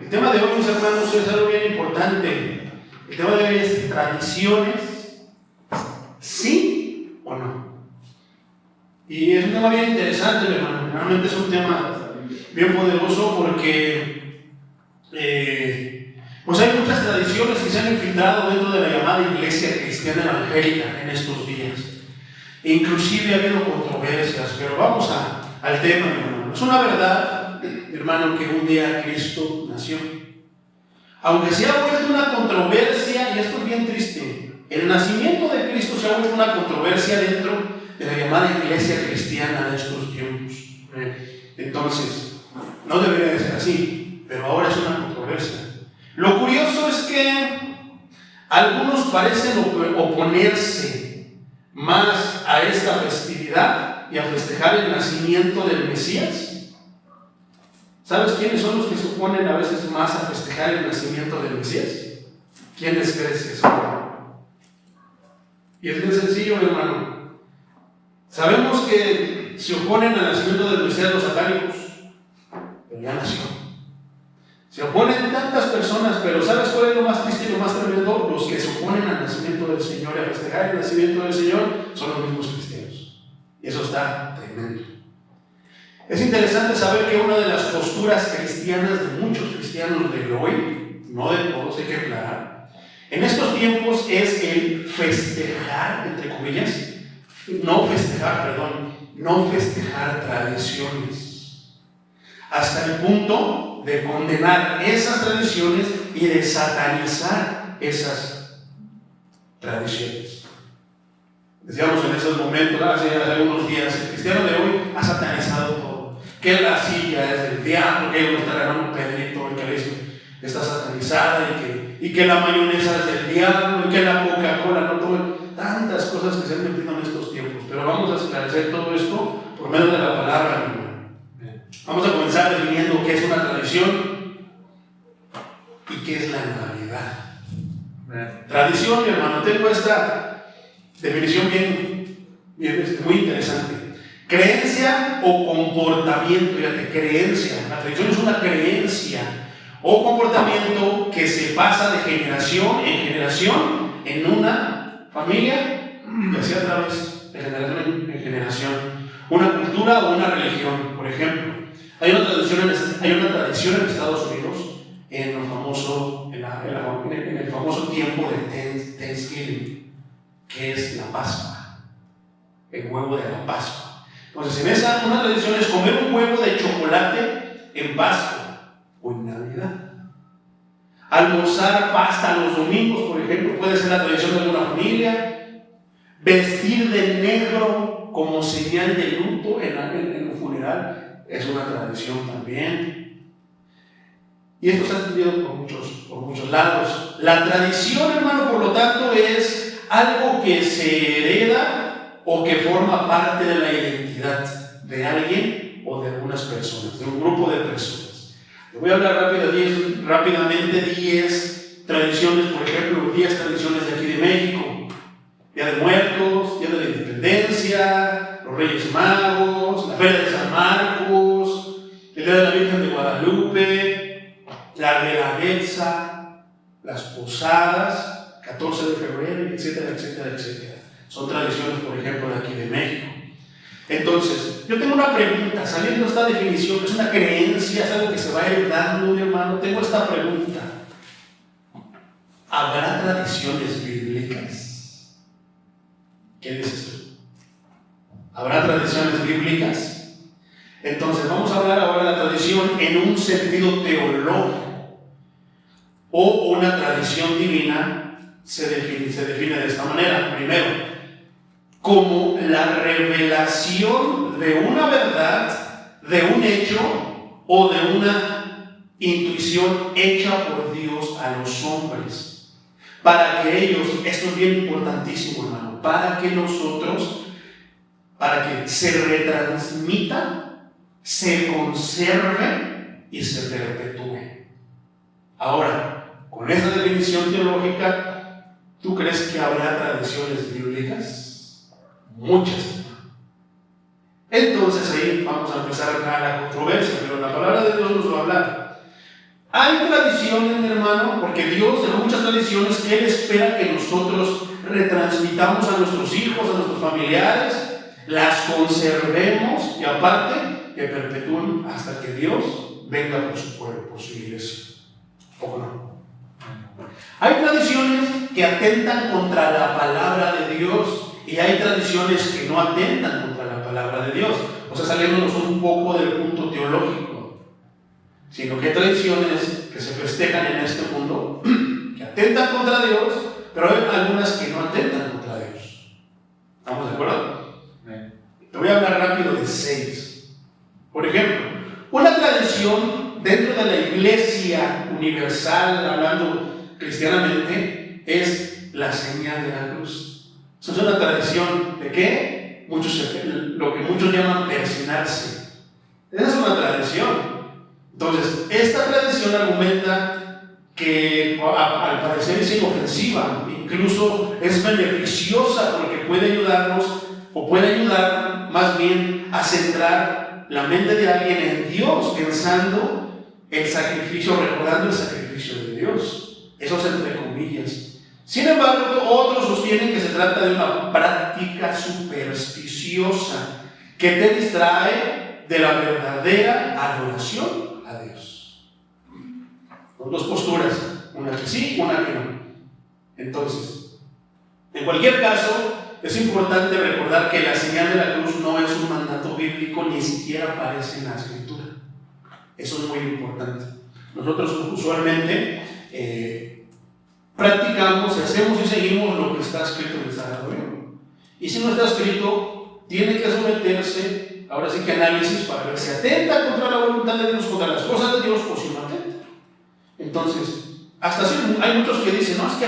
El tema de hoy, mis hermanos, es algo bien importante. El tema de hoy es tradiciones, ¿sí o no? Y es un tema bien interesante, mi hermano. Realmente es un tema bien poderoso porque pues hay muchas tradiciones que se han infiltrado dentro de la llamada iglesia cristiana evangélica en estos días. Inclusive ha habido controversias, pero vamos al tema, mi hermano. Es una verdad, mi hermano, que un día Cristo nació. Aunque se ha vuelto una controversia, y esto es bien triste, el nacimiento de Cristo se ha vuelto una controversia dentro de la llamada iglesia cristiana de estos tiempos. Entonces, no debería de ser así, pero ahora es una controversia. Lo curioso es que algunos parecen oponerse más a esta festividad y a festejar el nacimiento del Mesías. ¿Sabes quiénes son los que se oponen a veces más a festejar el nacimiento del Mesías? ¿Quiénes crees que son? Y es bien sencillo, mi hermano. Sabemos que se oponen al nacimiento del Mesías los satánicos, pero ya nació. Se oponen tantas personas, pero ¿sabes cuál es lo más triste y lo más tremendo? Los que se oponen al nacimiento del Señor y a festejar el nacimiento del Señor son los mismos cristianos. Y eso está tremendo. Es interesante saber que una de las posturas cristianas de muchos cristianos de hoy, no de todos, hay que aclarar, en estos tiempos es el festejar, entre comillas, no festejar tradiciones, hasta el punto de condenar esas tradiciones y de satanizar esas tradiciones. Decíamos en esos momentos, hace algunos días, el cristiano de hoy ha satanizado todo. Que la silla es del diablo, que ellos traerán un Pedrito, que está satanizada, y que la mayonesa es del diablo, y que la Coca-Cola, no todo, tantas cosas que se han metido en estos tiempos. Pero vamos a esclarecer todo esto por medio de la palabra, hermano. Vamos a comenzar definiendo qué es una tradición y qué es la Navidad. Tradición, mi hermano, tengo esta definición muy interesante. Creencia o comportamiento, fíjate, creencia. La tradición es una creencia o comportamiento que se pasa de generación en generación en una familia y así a través de generación en generación. Una cultura o una religión, por ejemplo. Hay una tradición en Estados Unidos en el famoso tiempo de Thanksgiving, que es la Pascua, el huevo de la Pascua. Entonces, una tradición es comer un huevo de chocolate en Pascua o en Navidad. Almorzar pasta los domingos, por ejemplo, puede ser la tradición de alguna familia. Vestir de negro como señal de luto en un funeral es una tradición también. Y esto se ha extendido por muchos lados. La tradición, hermano, por lo tanto, es algo que se hereda o que forma parte de la identidad de alguien o de algunas personas, de un grupo de personas. Te voy a hablar rápidamente 10 tradiciones, por ejemplo, 10 tradiciones de aquí de México. Día de Muertos, Día de la Independencia, los Reyes Magos, la Feria de San Marcos, el Día de la Virgen de Guadalupe, la Guelaguetza, las Posadas, 14 de febrero, etcétera, etcétera, etcétera. Son tradiciones, por ejemplo, de aquí de México. Entonces, yo tengo una pregunta, saliendo de esta definición, es una creencia, es algo que se va heredando, mi hermano. Tengo esta pregunta: ¿habrá tradiciones bíblicas? ¿Qué dices tú? ¿Habrá tradiciones bíblicas? Entonces, vamos a hablar ahora de la tradición en un sentido teológico, o una tradición divina se define de esta manera. Primero, como la revelación de una verdad, de un hecho o de una intuición hecha por Dios a los hombres, para que ellos, esto es bien importantísimo, hermano, para que se retransmita, se conserve y se perpetúe. Ahora, con esta definición teológica, ¿tú crees que habrá tradiciones bíblicas? Muchas. Entonces ahí vamos a empezar a la controversia, pero la palabra de Dios nos va a hablar. Hay tradiciones, mi hermano, porque Dios dejó muchas tradiciones que Él espera que nosotros retransmitamos a nuestros hijos, a nuestros familiares, las conservemos y aparte que perpetúen hasta que Dios venga por su pueblo, por su iglesia. ¿O no? Hay tradiciones que atentan contra la palabra de Dios y hay tradiciones que no atentan contra la palabra de Dios. O sea, saliéndonos un poco del punto teológico, sino que hay tradiciones que se festejan en este mundo que atentan contra Dios, pero hay algunas que no atentan contra Dios. ¿Estamos de acuerdo? Te voy a hablar rápido de 6. Por ejemplo, una tradición dentro de la iglesia universal, hablando cristianamente, es la señal de la cruz. Eso es una tradición de ¿qué? Lo que muchos llaman persinarse. Esa es una tradición. Entonces, esta tradición argumenta que al parecer es inofensiva, incluso es beneficiosa porque puede ayudarnos, o puede ayudar más bien a centrar la mente de alguien en Dios, pensando el sacrificio, recordando el sacrificio de Dios. Eso es entre comillas. Sin embargo, otros sostienen que se trata de una práctica supersticiosa que te distrae de la verdadera adoración a Dios. Son dos posturas, una que sí, una que no. Entonces, en cualquier caso, es importante recordar que la señal de la cruz no es un mandato bíblico, ni siquiera aparece en la Escritura. Eso es muy importante. Nosotros usualmente practicamos, hacemos y seguimos lo que está escrito en el Sagrado Libro. Y si no está escrito, tiene que someterse, ahora sí que análisis, para ver si atenta contra la voluntad de Dios, contra las cosas de Dios, o si no atenta. Entonces, hasta así, hay muchos que dicen, no, es que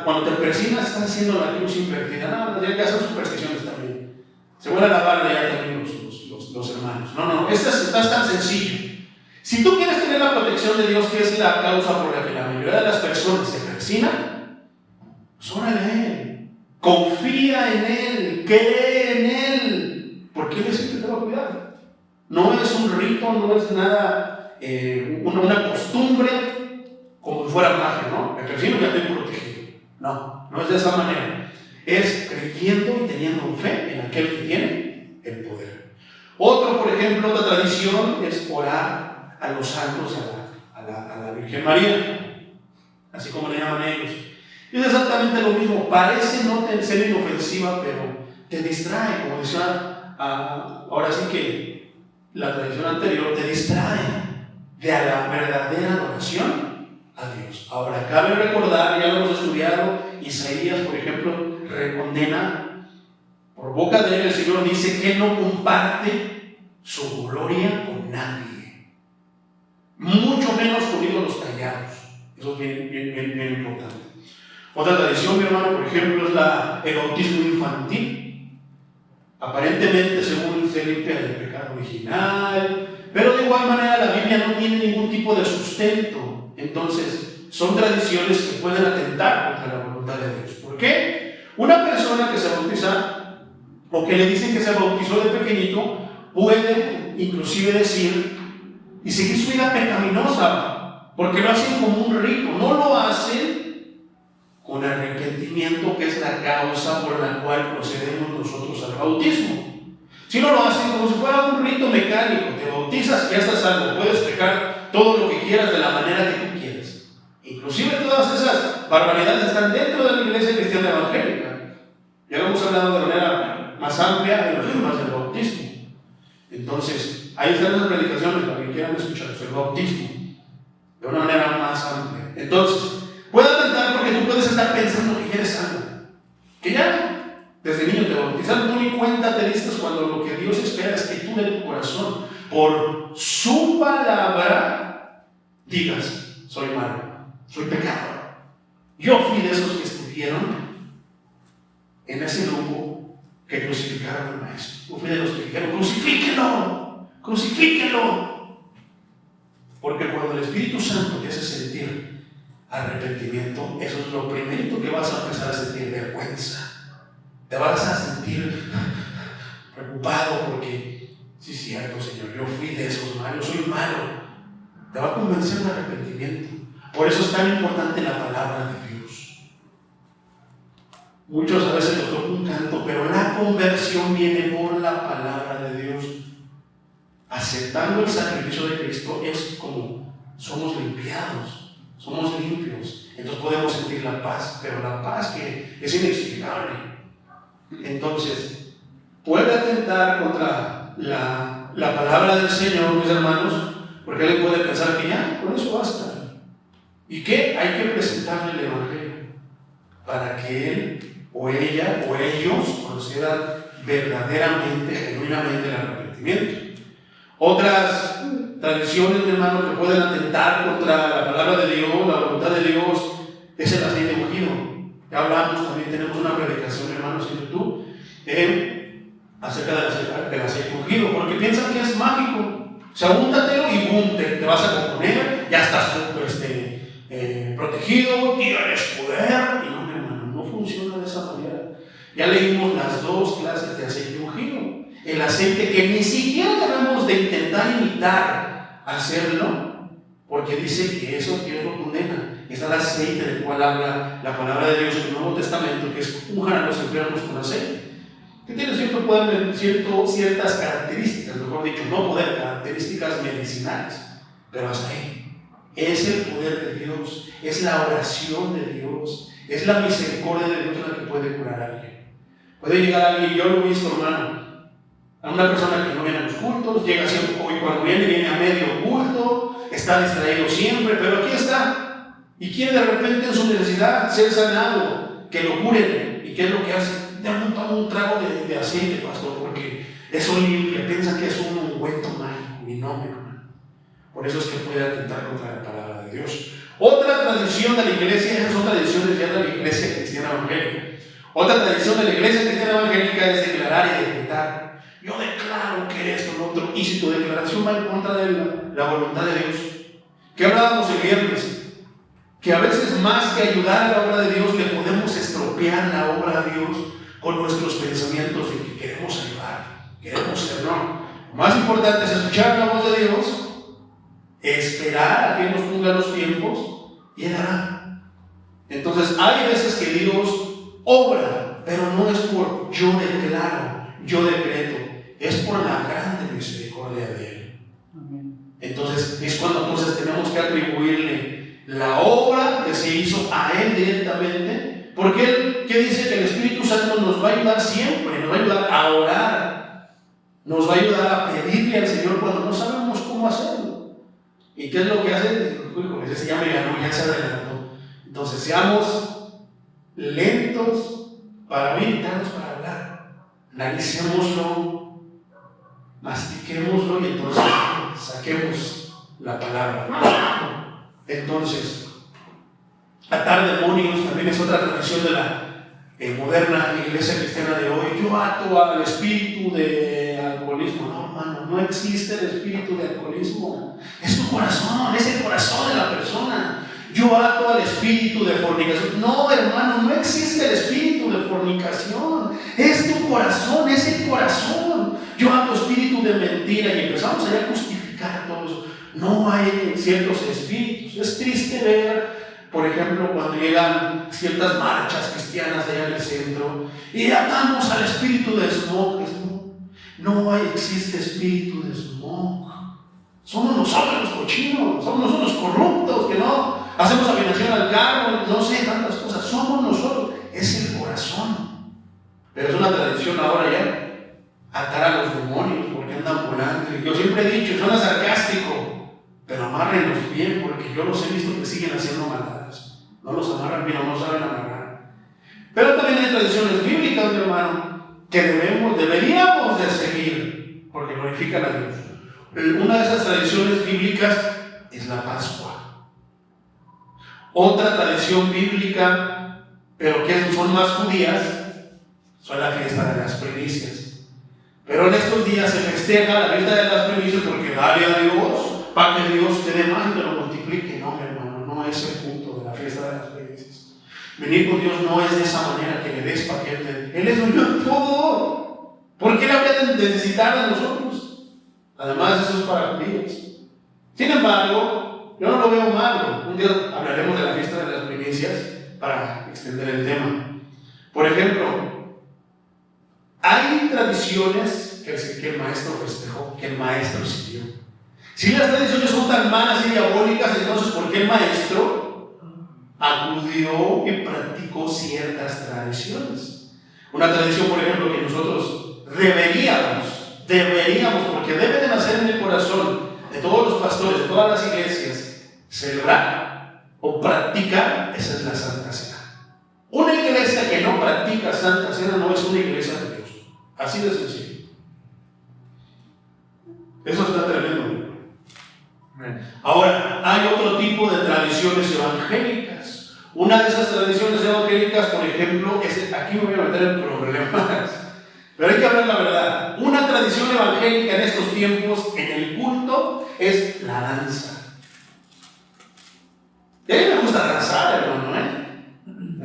cuando te persinas estás haciendo la cruz invertida. No, ya son supersticiones también. Se vuelven a lavar ya también los hermanos. No, esto es tan sencillo. Si tú quieres tener la protección de Dios, que es la causa por la que la mayoría de las personas se persinan, pues órale a Él, confía en Él, cree en Él, porque Él es el que te va a cuidar. No es un rito, no es nada, una costumbre, como si fuera magia, ¿no? Me persino y ya estoy protegido. No es de esa manera. Es creyendo y teniendo fe en aquel que tiene el poder. Otro, por ejemplo, otra tradición es orar a los santos, a la Virgen María, así como le llaman ellos. Y es exactamente lo mismo. Parece no ser inofensiva, pero te distrae, como decía, ahora sí que la tradición anterior te distrae de la verdadera adoración a Dios. Ahora, cabe recordar, ya lo hemos estudiado, Isaías, por ejemplo, recondena, por boca de él el Señor dice que no comparte su gloria con nadie, mucho menos con ídolos tallados. Eso es bien importante. Otra tradición, mi hermano, por ejemplo, es el bautismo infantil. Aparentemente, según se limpia del pecado original, pero de igual manera la Biblia no tiene ningún tipo de sustento. Entonces, son tradiciones que pueden atentar contra la voluntad de Dios. ¿Por qué? Una persona que se bautiza, o que le dicen que se bautizó de pequeñito, puede inclusive decir y seguir su vida pecaminosa, porque lo hacen como un rito, no lo hacen con arrepentimiento, que es la causa por la cual procedemos nosotros al bautismo. Si no lo hacen como si fuera un rito mecánico, te bautizas y ya estás salvo, puedes pecar todo lo que quieras de la manera que tú quieras. Inclusive todas esas barbaridades están dentro de la iglesia cristiana evangélica. Ya lo hemos hablado de manera más amplia en los temas del bautismo. Entonces, ahí están las predicaciones para que quieran escuchar el bautismo de una manera más amplia. Entonces, puede atentar porque tú puedes estar pensando que ya eres salvo, que ya desde niño te bautizaron, tú ni cuenta te diste cuando lo que Dios espera es que tú de tu corazón, por su palabra, digas: soy malo, soy pecador. Yo fui de esos que estuvieron en ese grupo que crucificaron al maestro. Yo fui de los que dijeron: crucifíquenlo, crucifíquenlo. Porque cuando el Espíritu Santo te hace sentir arrepentimiento, eso es lo primerito que vas a empezar a sentir: vergüenza. Te vas a sentir preocupado porque, sí es cierto, Señor, yo fui de esos malos, soy malo. te va a convencer de arrepentimiento. Por eso es tan importante la palabra de Dios. Muchos a veces nos toca un canto, pero la conversión viene por la palabra de Dios. Aceptando el sacrificio de Cristo es como somos limpiados, somos limpios. Entonces podemos sentir la paz, pero la paz que es inexplicable. Entonces, puede atentar contra la palabra del Señor, mis hermanos, porque él puede pensar que ya, con eso basta. ¿Y qué? Hay que presentarle el Evangelio para que él o ella o ellos procedan verdaderamente, genuinamente el arrepentimiento. Otras tradiciones, mi hermano, que pueden atentar contra la palabra de Dios, la voluntad de Dios, es el aceite ungido. Ya hablamos, también tenemos una predicación, hermanos, en YouTube acerca del aceite ungido, porque piensan que es mágico. O sea, úntatelo y boom, te vas a componer, ya estás protegido, tienes poder. Y no, hermano, no funciona de esa manera. Ya leímos las dos clases de aceite ungido. El aceite que ni siquiera debemos de intentar imitar hacerlo, porque dice que eso Dios lo condena. Es el aceite del cual habla la palabra de Dios en el Nuevo Testamento, que es unjan a los enfermos con aceite, que tiene ciertas características, mejor dicho, no poder, características medicinales, pero hasta ahí. Es el poder de Dios, es la oración de Dios, es la misericordia de Dios la que puede curar a alguien. Puede llegar alguien, yo lo he visto, hermano, a una persona que no viene a los cultos, llega siempre, y cuando viene a medio culto, está distraído siempre, pero aquí está, y quiere de repente en su necesidad ser sanado, que lo curen. ¿Y qué es lo que hace? Toma un trago de aceite, pastor, porque eso limpia, piensa que es un ungüento mágico, y no, mi hermano. Por eso es que puede atentar contra la palabra de Dios. Otra tradición de la iglesia, esas son tradiciones ya de la iglesia cristiana evangélica. Otra tradición de la iglesia cristiana evangélica es declarar y decretar. Yo declaro que esto, lo otro, y si tu declaración va en contra de la voluntad de Dios. ¿Qué hablábamos el viernes? Que a veces más que ayudar a la obra de Dios, le podemos estropear la obra de Dios con nuestros pensamientos de que queremos ayudar, queremos ser, no. Lo más importante es escuchar la voz de Dios, esperar a que nos ponga los tiempos y Él hará. Entonces hay veces que Dios obra, pero no es por yo declaro, yo decreto, es por la grande misericordia de Él. Entonces es cuando tenemos que atribuirle la obra que se hizo a Él directamente, porque Él, ¿qué dice? Que el Espíritu Santo nos va a ayudar siempre, nos va a ayudar a orar, nos va a ayudar a pedirle al Señor cuando no sabemos cómo hacerlo. ¿Y qué es lo que hace? Ese ya me ganó, ya se adelantó. Entonces seamos lentos para orientarnos para hablar, analicémoslo, mastiquémoslo y entonces saquemos la palabra. Entonces, atar demonios también es otra tradición de la moderna iglesia cristiana de hoy. Yo ato al espíritu de alcoholismo. No, hermano, no existe el espíritu de alcoholismo. Es tu corazón, es el corazón de la persona. Yo ato al espíritu de fornicación. No, hermano, no existe el espíritu de fornicación. Es tu corazón, es el corazón. Yo ato espíritu de mentira y empezamos a justificar todos. No hay ciertos espíritus. Es triste ver, por ejemplo, cuando llegan ciertas marchas cristianas allá en el centro y atamos al espíritu de smog. No existe espíritu de smog. Somos nosotros los cochinos, somos nosotros los corruptos que no hacemos afinación al cargo, no sé, tantas cosas. Somos nosotros, es el corazón. Pero es una tradición ahora ya atar a los demonios porque andan volando. Y yo siempre he dicho, suena sarcástico, pero amárrenlos bien porque yo los he visto que siguen haciendo maldades. No los amarran bien, no saben amarrar. Pero también hay tradiciones bíblicas, mi hermano, que deberíamos de seguir porque glorifican a Dios. Una de esas tradiciones bíblicas es la Pascua. Otra tradición bíblica, pero que son más judías, son la fiesta de las primicias. Pero en estos días se festeja la fiesta de las primicias porque dale a Dios para que Dios te dé más y te lo multiplique. No, mi hermano, no es el punto de la fiesta de las primicias. Venir con Dios no es de esa manera que le des para que Él te dé. Él es dueño de todo. ¿Por qué le habría de necesitar de nosotros? Además, eso es para judíos. Sin embargo, yo no lo veo malo. Un día hablaremos de la fiesta de las primicias para extender el tema. Por ejemplo, hay tradiciones que el maestro festejó, que el maestro siguió. Si las tradiciones son tan malas y diabólicas, entonces ¿por qué el maestro acudió y practicó ciertas tradiciones? Una tradición, por ejemplo, que nosotros deberíamos, porque debe de nacer en el corazón de todos los pastores, de todas las iglesias, celebrar o practicar, esa es la Santa Cena. Una iglesia que no practica Santa Cena no es una iglesia de Dios. Así de sencillo. Eso está tremendo. Ahora, hay otro tipo de tradiciones evangélicas. Una de esas tradiciones evangélicas, por ejemplo, aquí me voy a meter en problemas, pero hay que hablar la verdad. Una tradición evangélica en estos tiempos, en el culto, es la danza. Y a mí me gusta danzar, hermano,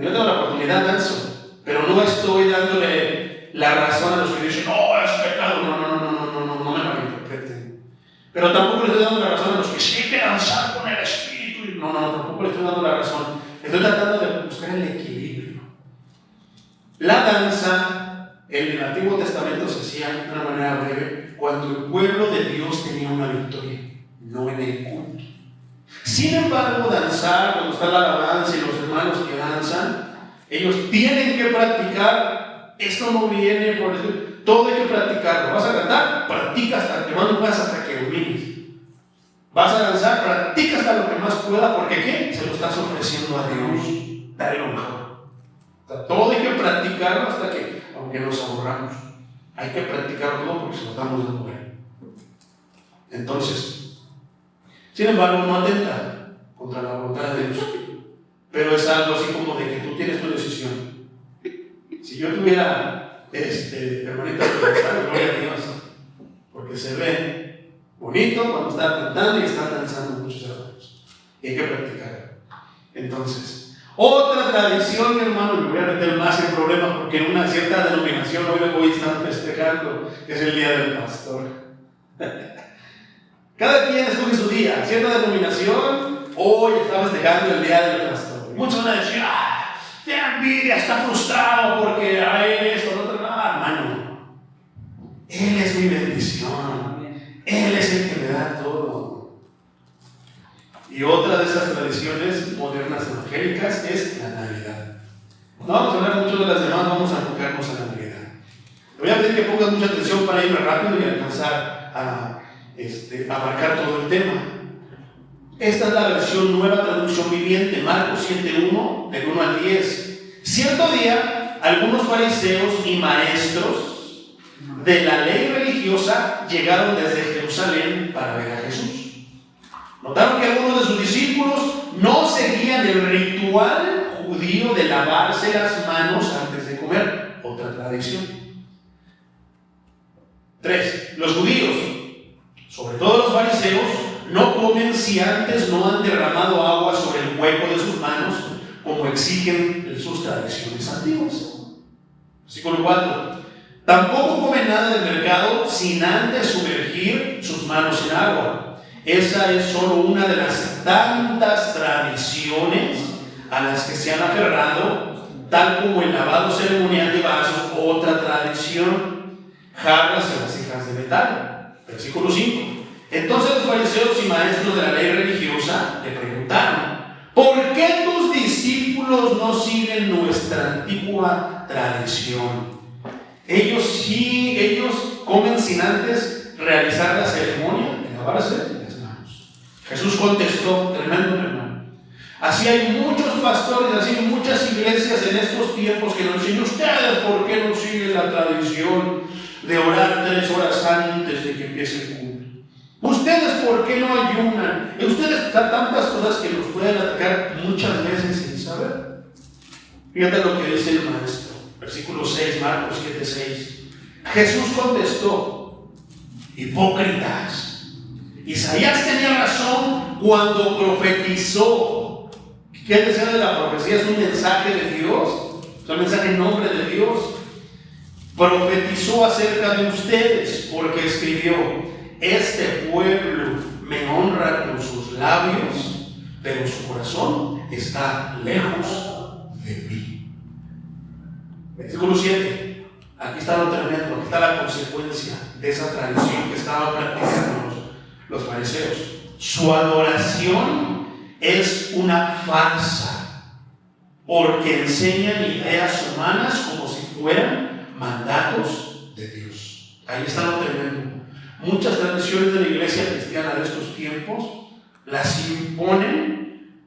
Yo tengo la oportunidad, danzo, pero no estoy dándole la razón a los que dicen, no, es pecado, no me malinterpreten. Pero tampoco le estoy dando la razón a los que sí hay que danzar con el espíritu. No, tampoco le estoy dando la razón. Estoy tratando de buscar el equilibrio. La danza, en el Antiguo Testamento se hacía de una manera breve cuando el pueblo de Dios tenía una victoria, no en el culto. Sin embargo, danzar, cuando está la alabanza y los hermanos que danzan, ellos tienen que practicar. Esto no viene por decir, todo hay que practicarlo. ¿Vas a cantar? Practica hasta que más puedas, hasta que domines. ¿Vas a danzar? Practica hasta lo que más pueda, porque ¿qué? Se lo estás ofreciendo a Dios. Dale lo mejor. O sea, todo hay que practicarlo hasta que, aunque nos aburramos, hay que practicarlo todo porque se lo estamos dando a Él. Entonces, sin embargo, no atenta contra la voluntad de Dios, pero es algo así como de que tú tienes tu decisión. Si yo tuviera hermanita, gloria a Dios, porque se ve bonito cuando están cantando y están danzando muchos hermanos, y hay que practicar. Entonces, otra tradición, hermano, me voy a meter más en problemas porque en una cierta denominación hoy me voy a estar festejando, que es el Día del Pastor. Cada quien escoge su día. Cierta denominación hoy está festejando el Día del Pastor. Muchos van a decir, tiene envidia, está frustrado porque a él esto, no otro. Hermano, Él es mi bendición. Él es el que me da todo. Y otra de esas tradiciones modernas evangélicas es la Navidad. No vamos a hablar mucho de las demás, vamos a enfocarnos en la Navidad. Le voy a pedir que pongas mucha atención para irme rápido y alcanzar a abarcar todo el tema. Esta es la versión nueva traducción viviente, Marcos 7:1, del 1 al 10. Cierto día, algunos fariseos y maestros de la ley religiosa llegaron desde Jerusalén para ver a Jesús. Notaron que algunos de sus discípulos no seguían el ritual judío de lavarse las manos antes de comer, otra tradición. 3. Los judíos, sobre todo los fariseos, no comen si antes no han derramado agua sobre el hueco de sus manos, como exigen sus tradiciones antiguas. Versículo 4. Tampoco comen nada del mercado sin antes sumergir sus manos en agua. Esa es solo una de las tantas tradiciones a las que se han aferrado, tal como el lavado ceremonial de vasos, otra tradición. Jarras y vasijas de metal. Versículo 5. Entonces los fariseos y maestros de la ley religiosa le preguntaron, ¿por qué tus discípulos no siguen nuestra antigua tradición? Ellos comen sin antes realizar la ceremonia de lavarse las manos. Jesús contestó, tremendo hermano. Así hay muchos pastores, así hay muchas iglesias en estos tiempos que nos dicen, ¿ustedes por qué no siguen la tradición de orar 3 horas antes de que empiece el culto? ¿Ustedes por qué no ayunan? Ustedes tantas cosas que nos pueden atacar muchas veces sin saber. Fíjate lo que dice el maestro. Versículo 6, Marcos 7:6. Jesús contestó, hipócritas. Isaías tenía razón cuando profetizó. ¿Qué decía de la profecía? Es un mensaje de Dios. Es un mensaje en nombre de Dios. Profetizó acerca de ustedes porque escribió, este pueblo me honra con sus labios, pero su corazón está lejos de mí. Versículo 7. Aquí está lo tremendo, aquí está la consecuencia de esa tradición que estaban practicando los fariseos. Su adoración es una farsa, porque enseñan ideas humanas como si fueran mandatos de Dios. Ahí está lo tremendo. Muchas tradiciones de la iglesia cristiana de estos tiempos las imponen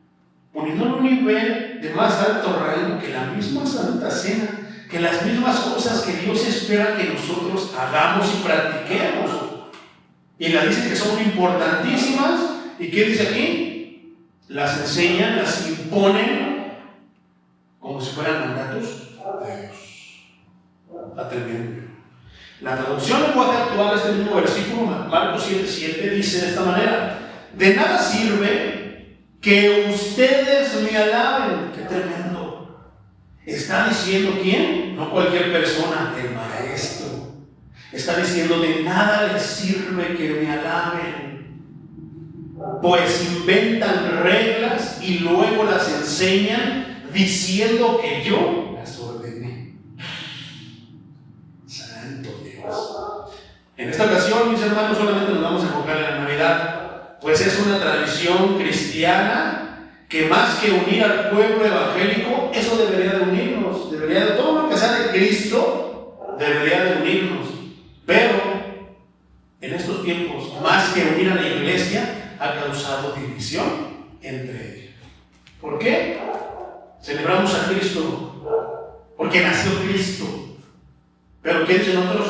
poniéndolo a un nivel de más alto rango que la misma Santa Cena, que las mismas cosas que Dios espera que nosotros hagamos y practiquemos. Y las dicen que son importantísimas. ¿Y qué dice aquí? Las enseñan, las imponen como si fueran mandatos de Dios. Está tremendo. La traducción en lenguaje actual de este mismo versículo, Marcos 7:7, dice de esta manera: de nada sirve que ustedes me alaben. ¡Qué tremendo! Está diciendo ¿quién? No cualquier persona, el maestro. Está diciendo: de nada les sirve que me alaben, pues inventan reglas y luego las enseñan diciendo que yo las ordené. Santo Dios. En esta ocasión, mis hermanos, solamente nos vamos a enfocar en la Navidad, pues es una tradición cristiana que más que unir al pueblo evangélico, eso debería de unirnos, debería de todo lo que sea de Cristo, debería de unirnos. Pero en estos tiempos, más que unir a la iglesia, ha causado división entre ellos. ¿Por qué? Celebramos a Cristo porque nació Cristo. Pero ¿qué dicen otros?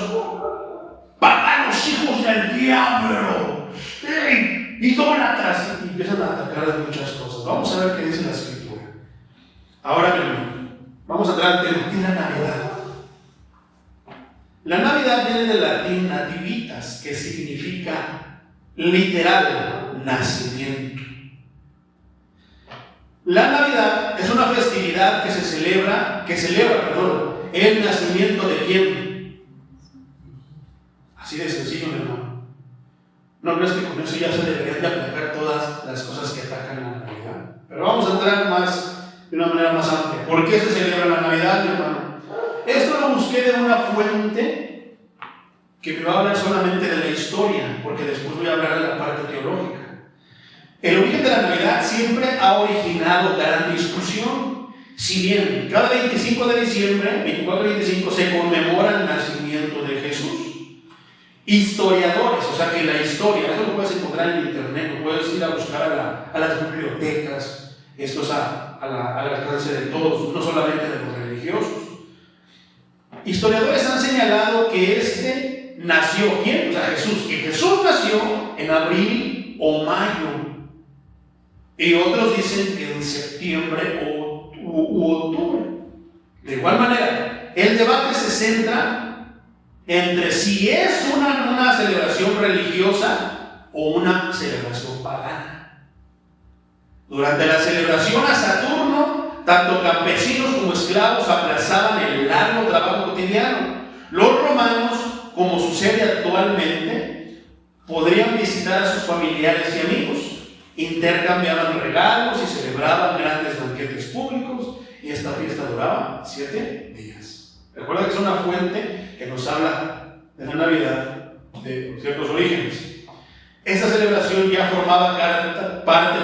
¡Paganos, hijos del diablo! ¡Ey! ¡Idólatras! Y empiezan a atacar de muchas cosas. Vamos a ver qué dice la Escritura. Ahora bien, vamos a entrar al tema de la Navidad. La Navidad viene del latín nativitas, que significa literal nacimiento. La Navidad es una festividad que celebra el nacimiento de quién. Así de sencillo, mi hermano. No crees que con eso ya se deberían de aplicar todas las cosas que atacan a la Navidad. Pero vamos a entrar de una manera más amplia. ¿Por qué se celebra la Navidad, mi hermano? Esto lo busqué de una fuente que me va a hablar solamente de la historia, porque después voy a hablar de la parte teológica. El origen de la Navidad siempre ha originado gran discusión. Si bien cada 25 de diciembre, 24 y 25, se conmemora el nacimiento de Jesús, historiadores, o sea que la historia, eso lo puedes encontrar en internet, lo puedes ir a buscar a las bibliotecas, esto es al alcance de todos, no solamente de los religiosos. Historiadores han señalado que nació, ¿quién? O sea, Jesús, que Jesús nació en abril o mayo. Y otros dicen que en septiembre u octubre. De igual manera, el debate se centra entre si es una celebración religiosa o una celebración pagana. Durante la celebración a Saturno, tanto campesinos como esclavos aplazaban el largo trabajo cotidiano. Los romanos, como sucede actualmente, podrían visitar a sus familiares y amigos, intercambiaban regalos y celebraban grandes banquetes públicos, y esta fiesta duraba 7 días. Recuerda que es una fuente que nos habla de la Navidad, de ciertos orígenes. Esta celebración ya formaba parte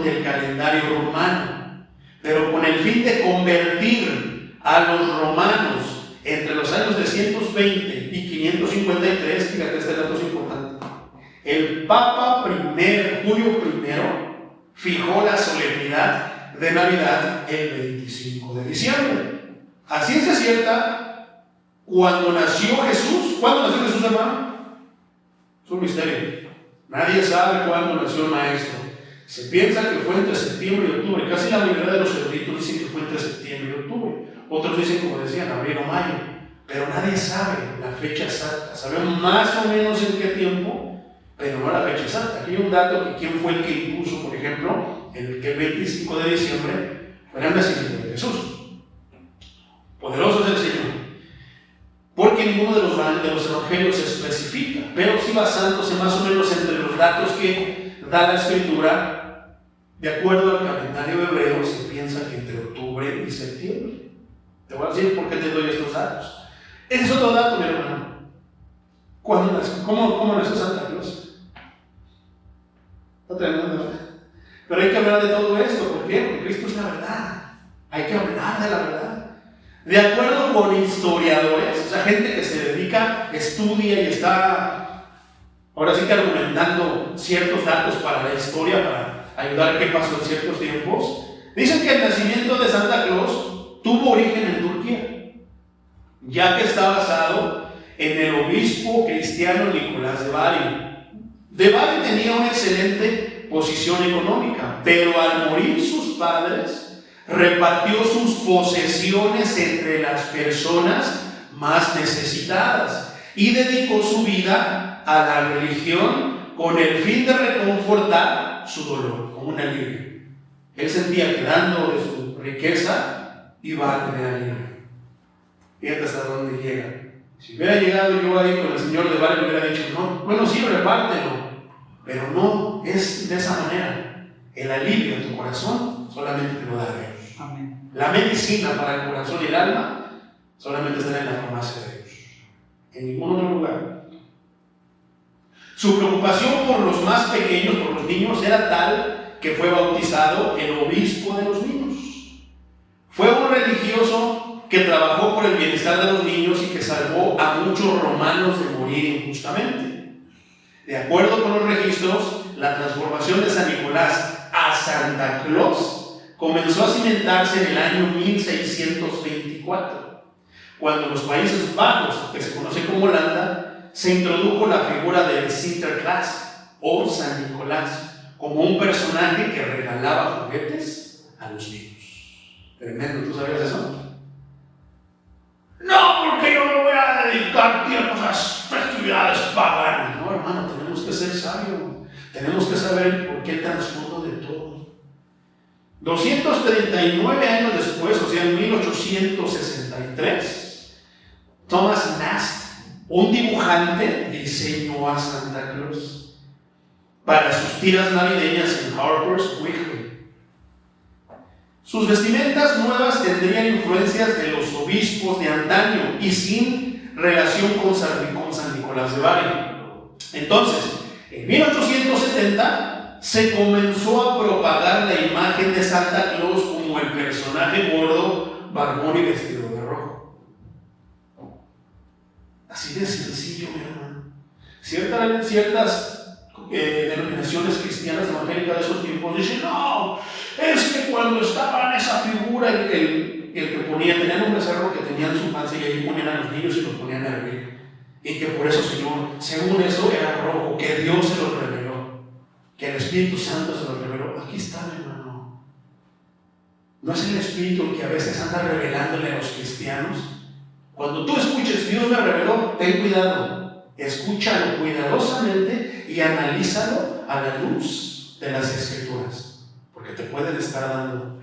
del calendario romano, pero con el fin de convertir a los romanos entre los años 320 y 553, fíjate, este dato es importante. El Papa Julio I fijó la solemnidad de Navidad el 25 de diciembre. A ciencia cierta, cuando nació Jesús, ¿cuándo nació Jesús, hermano? Es un misterio. Nadie sabe cuándo nació el Maestro. Se piensa que fue entre septiembre y octubre. Casi la mayoría de los eruditos dicen que fue entre septiembre y octubre. Otros dicen, como decían, abril o mayo. Pero nadie sabe la fecha exacta. Sabemos más o menos en qué tiempo, pero no la fecha exacta. Aquí hay un dato que quién fue el que impuso, por ejemplo, que el 25 de diciembre fuera el nacimiento de Jesús. Poderoso es el Señor. Porque ninguno de los evangelios se especifica, pero sí basándose más o menos entre los datos que da la escritura, de acuerdo al calendario hebreo, se piensa que entre octubre y septiembre. Te voy a decir por qué te doy estos datos. Ese es otro dato, mi hermano. ¿Cómo nació Santa Claus? Está tremendo, ¿verdad? Pero hay que hablar de todo esto. ¿Por qué? Porque Cristo es la verdad. Hay que hablar de la verdad. De acuerdo con historiadores, o sea, gente que se dedica, estudia y está, ahora sí que argumentando ciertos datos para la historia, para ayudar a qué pasó en ciertos tiempos, dicen que el nacimiento de Santa Claus tuvo origen en Turquía, ya que está basado en el obispo cristiano Nicolás de Bari. De Bari tenía una excelente posición económica, pero al morir sus padres, repartió sus posesiones entre las personas más necesitadas y dedicó su vida a la religión con el fin de reconfortar su dolor, como un alivio. Él sentía que dando de su riqueza iba a tener alivio. Fíjate hasta dónde llega. Si hubiera llegado yo ahí con el señor de Bari, le hubiera dicho, no, bueno, sí, repártelo, pero no es de esa manera. El alivio en tu corazón solamente te lo da Dios. Amén. La medicina para el corazón y el alma solamente está en la farmacia de Dios, en ningún otro lugar. Su preocupación por los más pequeños, por los niños, era tal que fue bautizado el obispo de los niños. Fue un religioso que trabajó por el bienestar de los niños y que salvó a muchos romanos de morir injustamente. De acuerdo con los registros, la transformación de San Nicolás a Santa Claus comenzó a cimentarse en el año 1624, cuando en los Países Bajos, que se conoce como Holanda, se introdujo la figura del Sinterklaas o San Nicolás como un personaje que regalaba juguetes a los niños. Tremendo, ¿tú sabías eso? No, porque yo me voy a dedicar tiempos a festividades paganas. No, hermano, tenemos que ser sabios, tenemos que saber por qué el trasfondo de todo. 239 años después, o sea, en 1863, Thomas Nast, un dibujante, diseñó a Santa Claus para sus tiras navideñas en Harper's Weekly. Sus vestimentas nuevas tendrían influencias de los obispos de antaño y sin relación con San Nicolás de Bari. Entonces, en 1870, se comenzó a propagar la imagen de Santa Claus como el personaje gordo, barbón y vestido de rojo. Así de sencillo, mi hermano. Ciertas denominaciones cristianas evangélicas de esos tiempos dicen, no, es que cuando estaba en esa figura, el que ponía, tenían un becerro que tenía en su panza y ahí ponían a los niños y los ponían a hervir. Y que por eso, Señor, según eso era rojo, que Dios se lo reveló, que el Espíritu Santo se lo reveló. Aquí está, mi hermano. No es el Espíritu el que a veces anda revelándole a los cristianos. Cuando tú escuches, Dios me reveló, ten cuidado. Escúchalo cuidadosamente y analízalo a la luz de las Escrituras, porque te pueden estar dando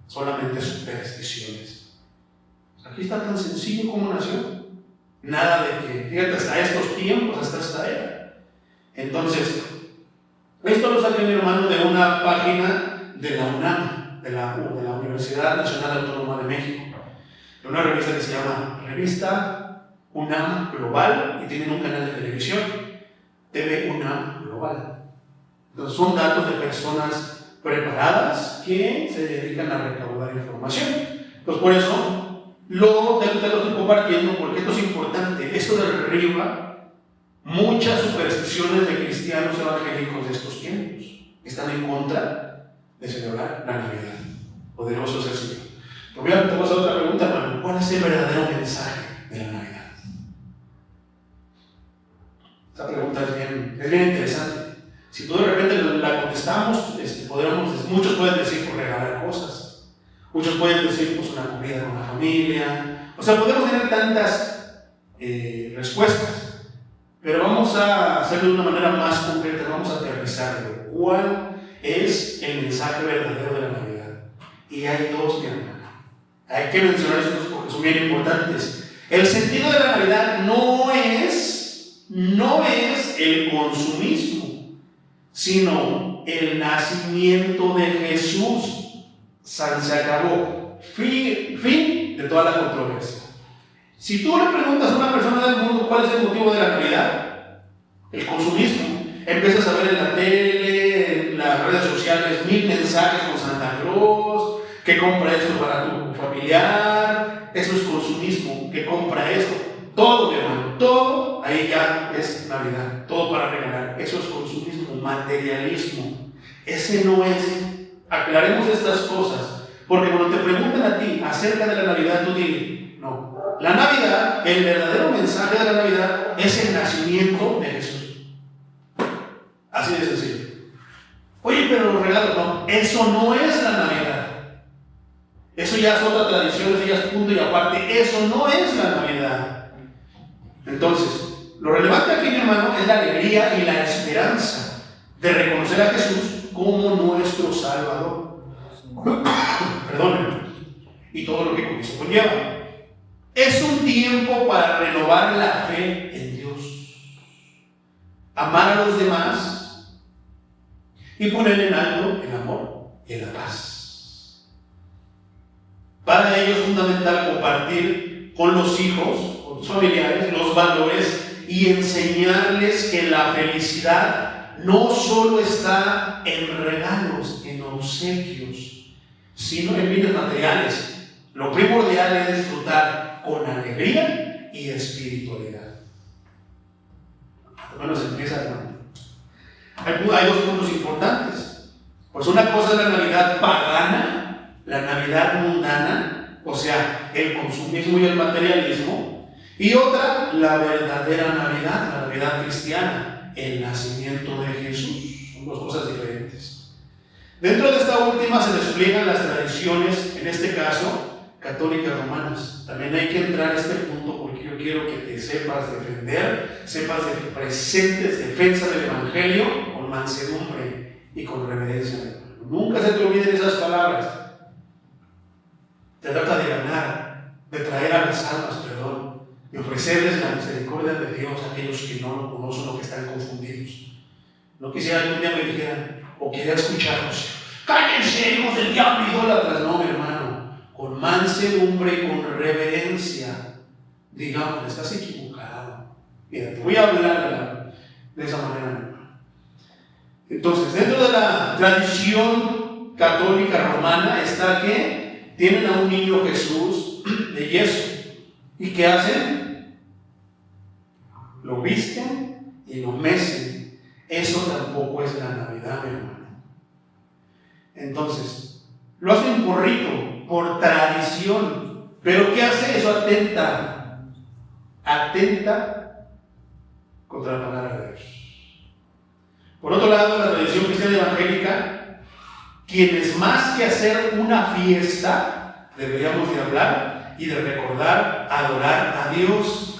solamente supersticiones. Aquí está tan sencillo como nació. Nada de que, fíjate, hasta estos tiempos, hasta esta era. Entonces, esto lo saqué, mi hermano, de una página de la UNAM, de la Universidad Nacional Autónoma de México, de una revista que se llama Revista UNAM Global, y tienen un canal de televisión, TV UNAM Global. Entonces son datos de personas preparadas que se dedican a recaudar información. Entonces por eso te lo estoy compartiendo, porque esto es importante. Esto derriba muchas supersticiones de cristianos evangélicos de estos tiempos. Están en contra de celebrar la Navidad. Poderoso es el Señor. Te voy a hacer otra pregunta, hermano. ¿Cuál es el verdadero mensaje de la Navidad? Esta pregunta es bien interesante. Si tú de repente la contestamos, muchos pueden decir por regalar cosas. Muchos pueden decir pues una comida con la familia. O sea, podemos tener tantas respuestas. Pero vamos a hacerlo de una manera más concreta, vamos a aterrizarlo. ¿Cuál es el mensaje verdadero de la Navidad? Y hay dos, mi hermano. Hay que mencionar estos porque son bien importantes. El sentido de la Navidad no es el consumismo, sino el nacimiento de Jesús. Se acabó. Fin de toda la controversia. Si tú le preguntas a una persona del mundo cuál es el motivo de la Navidad, el consumismo, empiezas a ver en la tele, en las redes sociales, 1000 mensajes con Santa Claus, que compra esto para tu familiar, eso es consumismo, que compra esto, todo, mi hermano, todo, ahí ya es Navidad, todo para regalar, eso es consumismo, materialismo. Ese no es. Aclaremos estas cosas, porque cuando te preguntan a ti acerca de la Navidad, tú dices, no, la Navidad, el verdadero mensaje de la Navidad es el nacimiento de Jesús. Así de sencillo. Oye, pero los regalos, no, eso no es la Navidad. Eso ya es otra tradición, eso ya es punto y aparte, eso no es la Navidad. Entonces, lo relevante aquí, mi hermano, es la alegría y la esperanza de reconocer a Jesús como nuestro Salvador. Perdónenme. Y todo lo que con eso conlleva. Es un tiempo para renovar la fe en Dios, amar a los demás y poner en alto el amor y la paz. Para ello es fundamental compartir con los hijos, con los familiares, los valores y enseñarles que la felicidad no solo está en regalos, en obsequios, sino en bienes materiales. Lo primordial es disfrutar con alegría y espiritualidad. Bueno, se empieza, ¿no? Hay dos puntos importantes. Pues una cosa es la Navidad pagana, la Navidad mundana, o sea, el consumismo y el materialismo, y otra, la verdadera Navidad, la Navidad cristiana, el nacimiento de Jesús. Son dos cosas diferentes. Dentro de esta última se despliegan las tradiciones, en este caso, católicas romanas. También hay que entrar a este punto porque yo quiero que te sepas defender, sepas de que presentes defensa del Evangelio con mansedumbre y con reverencia. Nunca se te olviden esas palabras. Te trata de ganar, de traer a las almas perdón, de ofrecerles la misericordia de Dios a aquellos que no lo conocen o que están confundidos. No quisiera que un día me dijeran, o quería escucharlos, cállense, hijos del diablo, idólatras. No, mi hermano, con mansedumbre y con reverencia, digamos, estás equivocado. Mira, te voy a hablar de esa manera. Entonces, dentro de la tradición católica romana está que tienen a un niño Jesús de yeso. ¿Y qué hacen? Lo visten y lo mecen. Eso tampoco es la Navidad, mi hermano. Entonces, lo hacen por rito, por tradición. ¿Pero qué hace? Eso atenta contra la palabra de Dios. Por otro lado, la tradición cristiana evangélica, quienes más que hacer una fiesta, deberíamos de hablar y de recordar, adorar a Dios,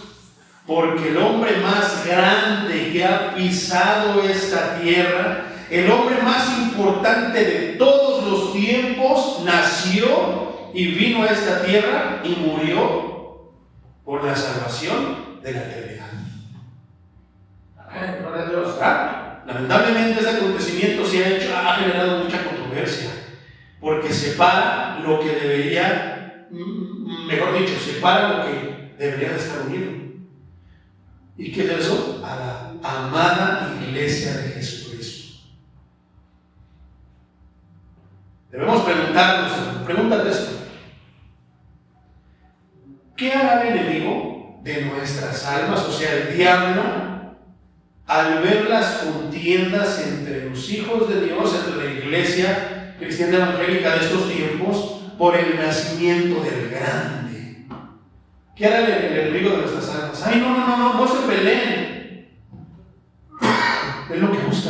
porque el hombre más grande que ha pisado esta tierra, el hombre más importante de todos los tiempos, nació y vino a esta tierra y murió por la salvación de la eternidad. Amén, gloria a Dios. Lamentablemente ese acontecimiento ha generado mucha controversia, porque separa lo que debería, mejor dicho, separa lo que debería de estar unido. ¿Y qué es eso? A la amada iglesia de Jesucristo. Debemos preguntarnos, pregúntate esto: ¿qué hará el enemigo de nuestras almas, o sea, el diablo, al ver las contiendas entre los hijos de Dios, entre la iglesia cristiana evangélica de estos tiempos, por el nacimiento del grande? ¿Qué hará el enemigo de nuestras almas? ¡Ay, no se peleen! Es lo que busca.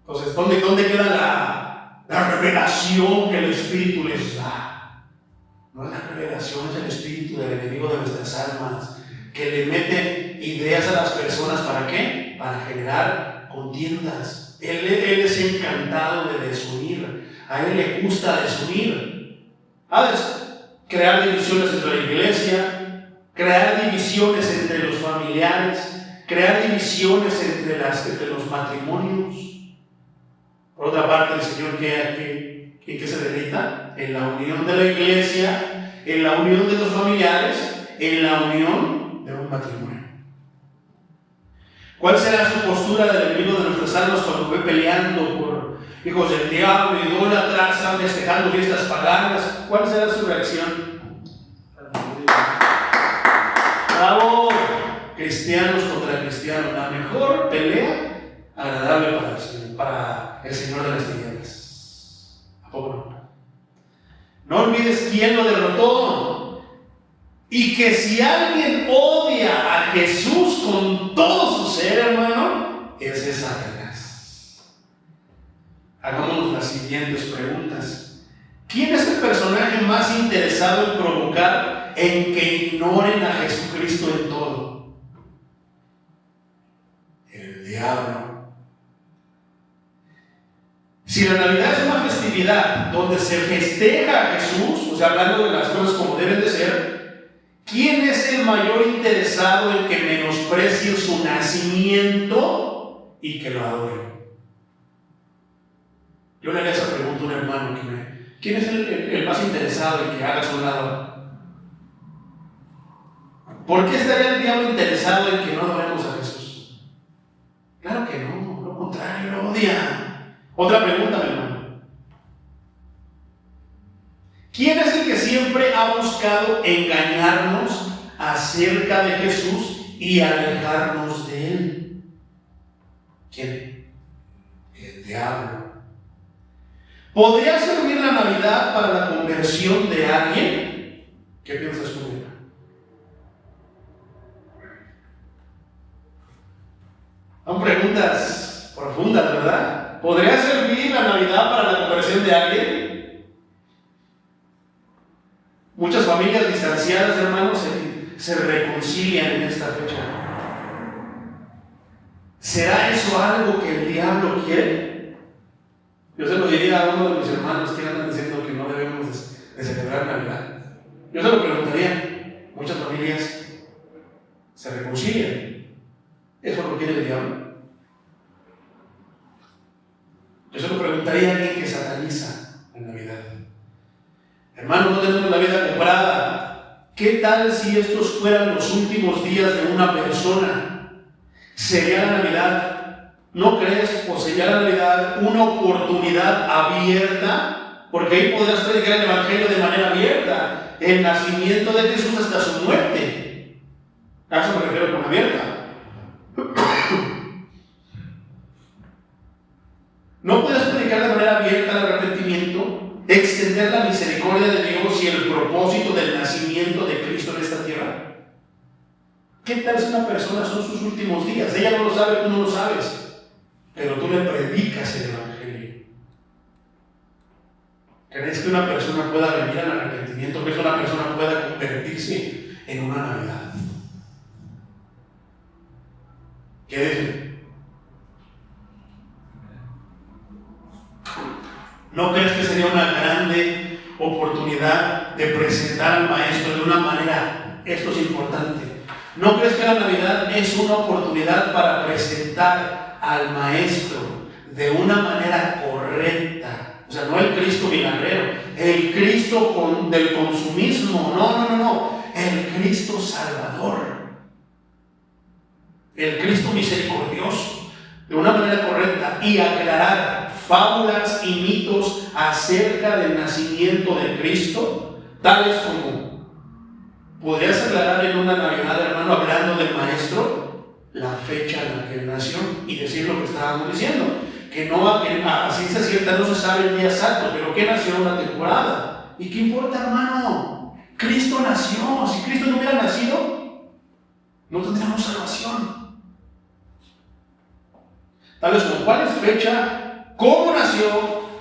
Entonces, ¿dónde queda la revelación que el Espíritu les da? No es la revelación, es el espíritu del enemigo de nuestras almas, que le mete ideas a las personas. ¿Para qué? Para generar contiendas. Él es encantado de desunir. A él le gusta desunir. Crear divisiones entre la iglesia, crear divisiones entre los familiares, crear divisiones entre los matrimonios. Por otra parte, el Señor, ¿en qué se deleita? En la unión de la iglesia, en la unión de los familiares, en la unión de un matrimonio. ¿Cuál será su postura del enemigo de nuestras almas cuando ve peleando por hijos del diablo, idólatras, están festejando fiestas paganas? ¿Cuál será su reacción? ¡Bravo! Cristianos contra cristianos, la mejor pelea agradable para el Señor de las tinieblas. ¿A poco no? No olvides quién lo derrotó. Y que si alguien odia a Jesús con todo su ser, hermano, ese es Satanás. Hagámonos las siguientes preguntas. ¿Quién es el personaje más interesado en provocar en que ignoren a Jesucristo en todo? El diablo. Si la Navidad es una festividad donde se festeja a Jesús, o sea, hablando de las cosas como deben de ser, ¿quién es el mayor interesado en que menosprecie su nacimiento y que lo adore? Yo le haría esa pregunta a un hermano ¿quién es el más interesado en que haga su lado? ¿Por qué estaría el diablo interesado en que no adoremos a Jesús? Claro que no, lo contrario, lo odia. Otra pregunta, mi hermano. ¿Quién es el que siempre ha buscado engañarnos acerca de Jesús y alejarnos de Él? ¿Quién? El diablo. ¿Podría servir la Navidad para la conversión de alguien? ¿Qué piensas tú? Son preguntas profundas, ¿verdad? ¿Podría servir la Navidad para la conversión de alguien? Muchas familias distanciadas, hermanos, se reconcilian en esta fecha. ¿Será eso algo que el diablo quiere? Yo se lo diría a uno de mis hermanos que andan diciendo que no debemos de celebrar Navidad. Yo se lo preguntaría. Muchas familias se reconcilian. ¿Eso lo quiere el diablo? Yo se lo preguntaría a alguien que sataniza la Navidad. Hermano, no tenemos la vida comprada. ¿Qué tal si estos fueran los últimos días de una persona? ¿Sería la Navidad, no crees, o sería la Navidad una oportunidad abierta? Porque ahí podrás predicar el Evangelio de manera abierta. El nacimiento de Jesús hasta su muerte. A eso me refiero con abierta. No puedes predicar de manera abierta el arrepentimiento, extender la misericordia de Dios y el propósito del nacimiento de Cristo en esta tierra. ¿Qué tal si una persona son sus últimos días? Ella no lo sabe, tú no lo sabes, pero tú le predicas el Evangelio. ¿Crees que una persona pueda venir al arrepentimiento? ¿Crees que una persona pueda convertirse en una Navidad? ¿Qué dicen? ¿No crees que sería una grande oportunidad de presentar al Maestro de una manera? Esto es importante. ¿No crees que la Navidad es una oportunidad para presentar al Maestro de una manera correcta? O sea, no el Cristo milagrero, el Cristo del consumismo, no, el Cristo salvador, el Cristo misericordioso, de una manera correcta, y aclarar fábulas y mitos acerca del nacimiento de Cristo, tales como podrías aclarar en una Navidad, hermano, hablando del Maestro, la fecha en la que él nació y decir lo que estábamos diciendo, que no, a ciencia cierta no se sabe el día exacto, pero que nació en una temporada. ¿Y qué importa, hermano? Cristo nació. Si Cristo no hubiera nacido, no tendríamos salvación. Tal vez como cuál es fecha, cómo nació,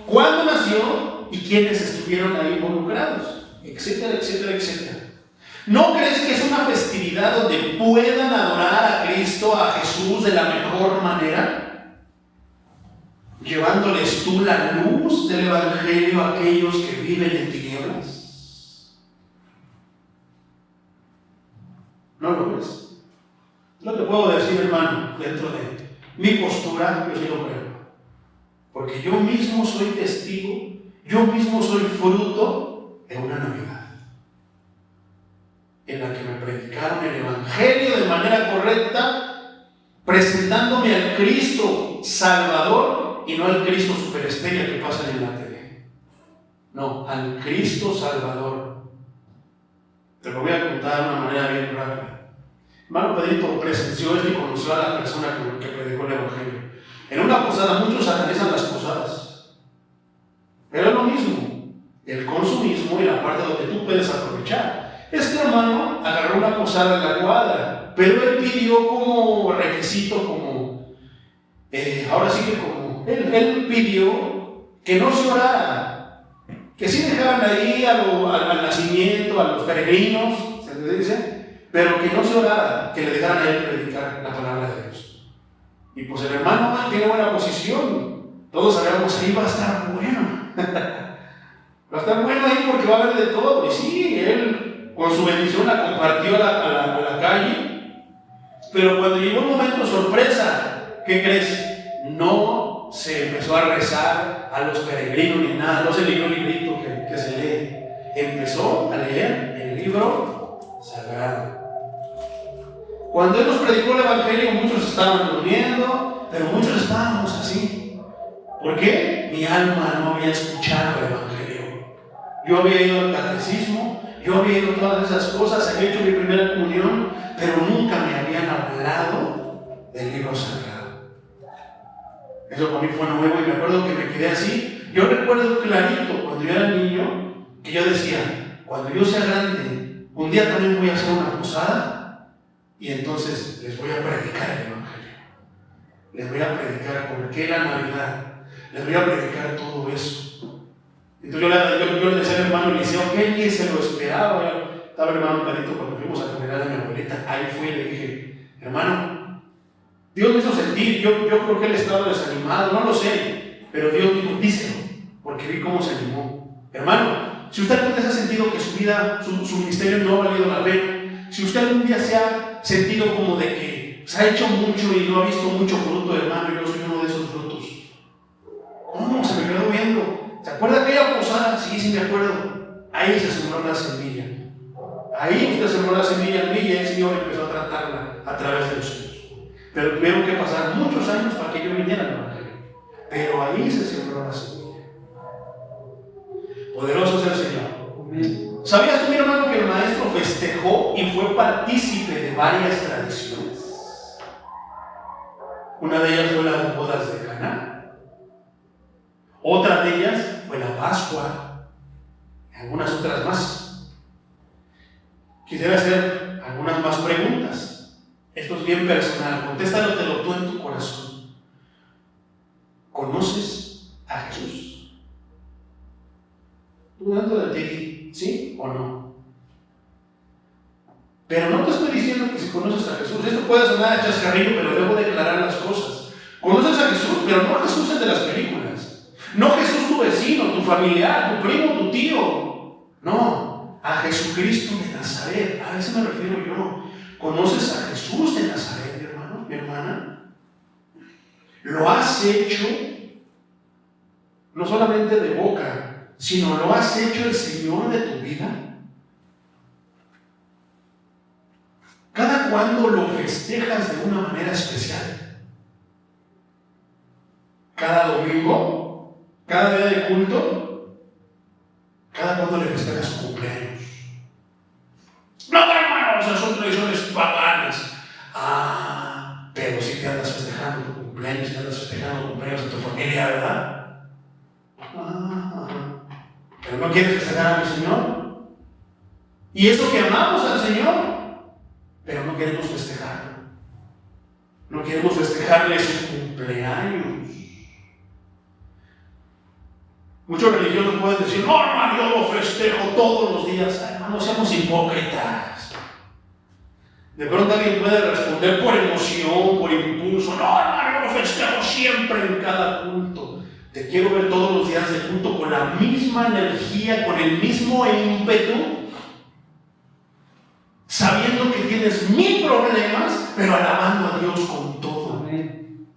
cuándo nació y quiénes estuvieron ahí involucrados, etcétera, etcétera, etcétera. ¿No crees que es una festividad donde puedan adorar a Cristo, a Jesús, de la mejor manera? Llevándoles tú la luz del Evangelio a aquellos que viven en tinieblas. ¿No lo ves? No te puedo decir, hermano, dentro de mi postura, yo sí lo creo. Porque yo mismo soy testigo, yo mismo soy fruto de una Navidad en la que me predicaron el Evangelio de manera correcta, presentándome al Cristo Salvador y no al Cristo superestrella que pasa en la tele. No, al Cristo Salvador. Te lo voy a contar de una manera bien rápida. Hermano Pedrito presenció esto y conoció a la persona que predicó el Evangelio. En una posada, muchos satanizan las posadas. Pero es lo mismo, el consumismo y la parte donde tú puedes aprovechar. Este hermano agarró una posada en la cuadra, pero él pidió como requisito, ahora sí que él pidió que no se orara, que sí dejaran ahí al nacimiento, a los peregrinos, se les dice, pero que no se orara, que le dejaran a él predicar la palabra de Dios. Y pues el hermano tiene buena posición, todos sabemos ahí va a estar bueno. Va a estar bueno ahí porque va a haber de todo. Y sí, él con su bendición la compartió a la calle. Pero cuando llegó un momento sorpresa, ¿qué crees? No se empezó a rezar a los peregrinos ni nada, no se leyó el librito que se lee. Empezó a leer el libro sagrado. Cuando él nos predicó el Evangelio, muchos estaban durmiendo, pero muchos estábamos así. ¿Por qué? Mi alma no había escuchado el Evangelio. Yo había ido al catecismo, yo había ido a todas esas cosas, había hecho mi primera comunión, pero nunca me habían hablado del libro sagrado. Eso para mí fue nuevo y me acuerdo que me quedé así. Yo recuerdo clarito cuando yo era niño que yo decía, cuando yo sea grande, un día también voy a hacer una posada y entonces les voy a predicar el Evangelio. Les voy a predicar por qué la Navidad. Les voy a predicar todo eso. Entonces yo le decía al hermano Eliseo que él se lo esperaba. Estaba el hermano Pedrito cuando fuimos a comer a mi abuelita. Ahí fui y le dije, hermano, Dios me hizo sentir. Yo creo que él estaba desanimado, no lo sé. Pero Dios dijo, díselo, porque vi cómo se animó. Hermano, si usted alguna vez ha sentido que su vida, su ministerio no ha valido la pena, si usted algún día se ha sentido como de que se ha hecho mucho y no ha visto mucho fruto, hermano, yo soy uno de esos frutos. ¿Cómo? Se me quedó viendo. ¿Se acuerda aquella posada? Sí, me acuerdo. Ahí se sembró la semilla. Ahí usted sembró la semilla en mí y el Señor empezó a tratarla a través de los años. Pero tuvieron que pasar muchos años para que yo viniera al Evangelio. Pero ahí se sembró la semilla. Poderoso es el Señor. ¿Sabías tú, mi hermano, que el maestro festejó y fue partícipe de varias tradiciones? Una de ellas fue las bodas de Caná. Otra de ellas fue la Pascua, y algunas otras más. Quisiera hacer algunas más preguntas. Esto es bien personal, contéstalotelo tú en tu corazón. ¿Conoces a Jesús? Tú dentro de ti, ¿sí o no? Pero no te estoy diciendo que si conoces a Jesús, esto puede sonar a chascarrillo, pero debo declarar las cosas. Conoces a Jesús, pero no a Jesús el de las películas. No Jesús tu vecino, tu familiar, tu primo, tu tío. No, a Jesucristo de Nazaret. A eso me refiero yo. ¿Conoces a Jesús de Nazaret, mi hermano, mi hermana? ¿Lo has hecho? No solamente de boca, sino lo has hecho el Señor de tu vida. ¿Cada cuándo lo festejas de una manera especial? ¿Cada domingo? ¿Cada día de culto? ¿Cada cuándo le festejas su cumpleaños? No, hermano, esas son tradiciones paganas. Ah, pero si te andas festejando tu cumpleaños, te andas festejando el cumpleaños de tu familia, ¿verdad? ¿Pero no quieres festejar a mi Señor? Y eso que amamos al Señor, pero no queremos festejarlo. No queremos festejarle su cumpleaños. Muchos religiosos pueden decir, no, hermano, yo lo festejo todos los días. Ay, hermano, seamos hipócritas. De pronto alguien puede responder por emoción, por impulso. No, hermano, yo lo festejo siempre en cada culto. Te quiero ver todos los días de culto con la misma energía, con el mismo ímpetu, sabiendo que tienes 1000 problemas pero alabando a Dios con todo. Amén.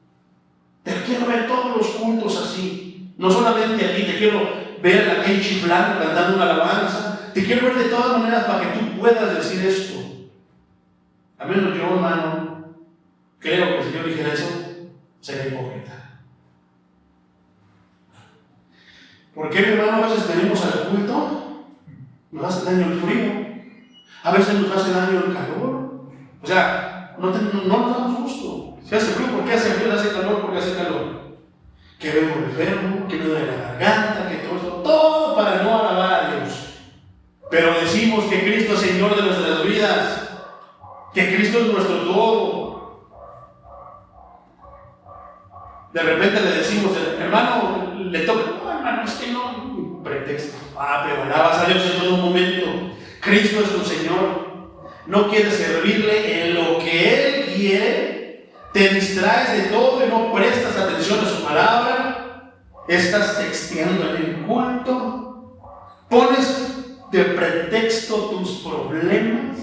Te quiero ver todos los cultos así. No solamente aquí, te quiero ver a la gente chiflando, cantando una alabanza. Te quiero ver de todas maneras para que tú puedas decir esto. A menos yo, hermano, creo que si yo dijera eso, sería hipócrita. ¿Por qué, mi hermano, a veces venimos al culto? Nos hace daño el frío. A veces nos hace daño el calor. O sea, no nos damos gusto. Si hace frío, ¿por qué hace frío? Si hace calor, ¿por qué hace calor? Que vengo enfermo, que me duele la garganta, que todo esto, todo para no alabar a Dios. Pero decimos que Cristo es Señor de nuestras vidas, que Cristo es nuestro todo. De repente le decimos, hermano, le toca, no, hermano, es que no, pretexto. Pero alabas a Dios en todo momento. Cristo es tu Señor. No quieres servirle en lo que Él quiere, te distraes de todo y no prestas atención a su palabra, estás texteando en el culto, pones de pretexto tus problemas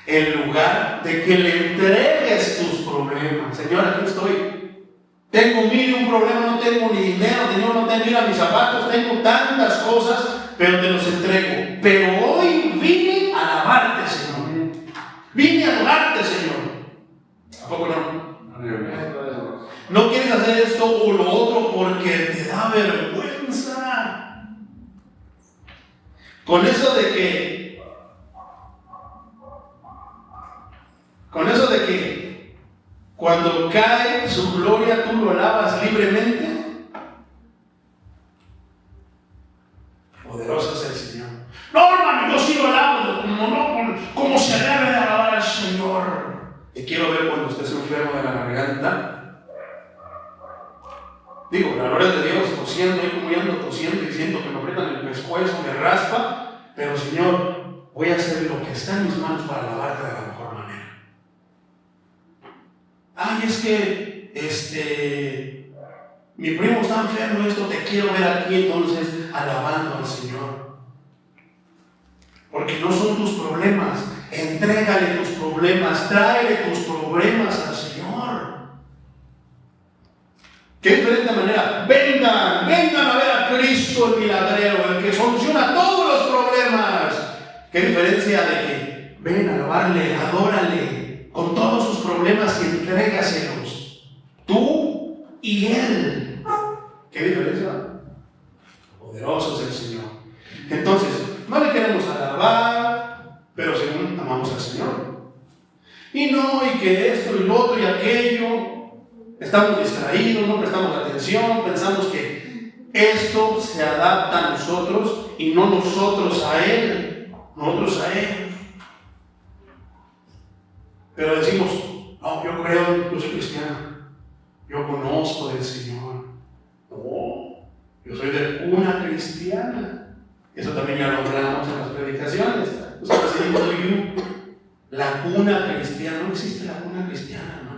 en lugar de que le entregues tus problemas. Señor, aquí estoy. Tengo mil y un problema, no tengo ni dinero, Señor, no tengo, mira mis zapatos, tengo tantas cosas, pero te los entrego. Pero hoy vine a alabarte, Señor. Vine a adorarte, Señor. ¿A poco no? No quieres hacer esto o lo otro porque te da vergüenza. Con eso de que cuando cae su gloria tú lo alabas libremente. Poderoso es el Señor. No, hermano, yo sí lo alabo, como se debe de alabar al Señor. Y quiero ver cuando estés enfermo de la garganta. Digo, la gloria de Dios, tosiendo, y como yo ando tosiendo y siento que me aprietan el pescuezo, me raspa. Pero Señor, voy a hacer lo que está en mis manos para alabarte de la mejor manera. Ay, es que mi primo está enfermo, esto te quiero ver aquí, entonces alabando al Señor. Porque no son tus problemas. Entrégale tus problemas, tráele tus problemas al Señor. Qué diferente manera. Vengan a ver a Cristo el milagrero, el que soluciona todos los problemas. Qué diferencia de que ven a alabarle, adórale con todos sus problemas y entrégaselos. Tú y Él. ¿Qué diferencia? Poderoso es el Señor. Entonces, no le queremos alabar, pero según amamos al Señor. Y no, y que esto y lo otro y aquello. Estamos distraídos, no prestamos atención, pensamos que esto se adapta a nosotros y no nosotros a Él. Nosotros a Él. Pero decimos, no, yo creo, yo soy cristiano. Yo conozco del Señor. No, yo soy de cuna cristiana. Eso también ya lo hablamos en las predicaciones. La cuna cristiana. No existe la cuna cristiana, hermano.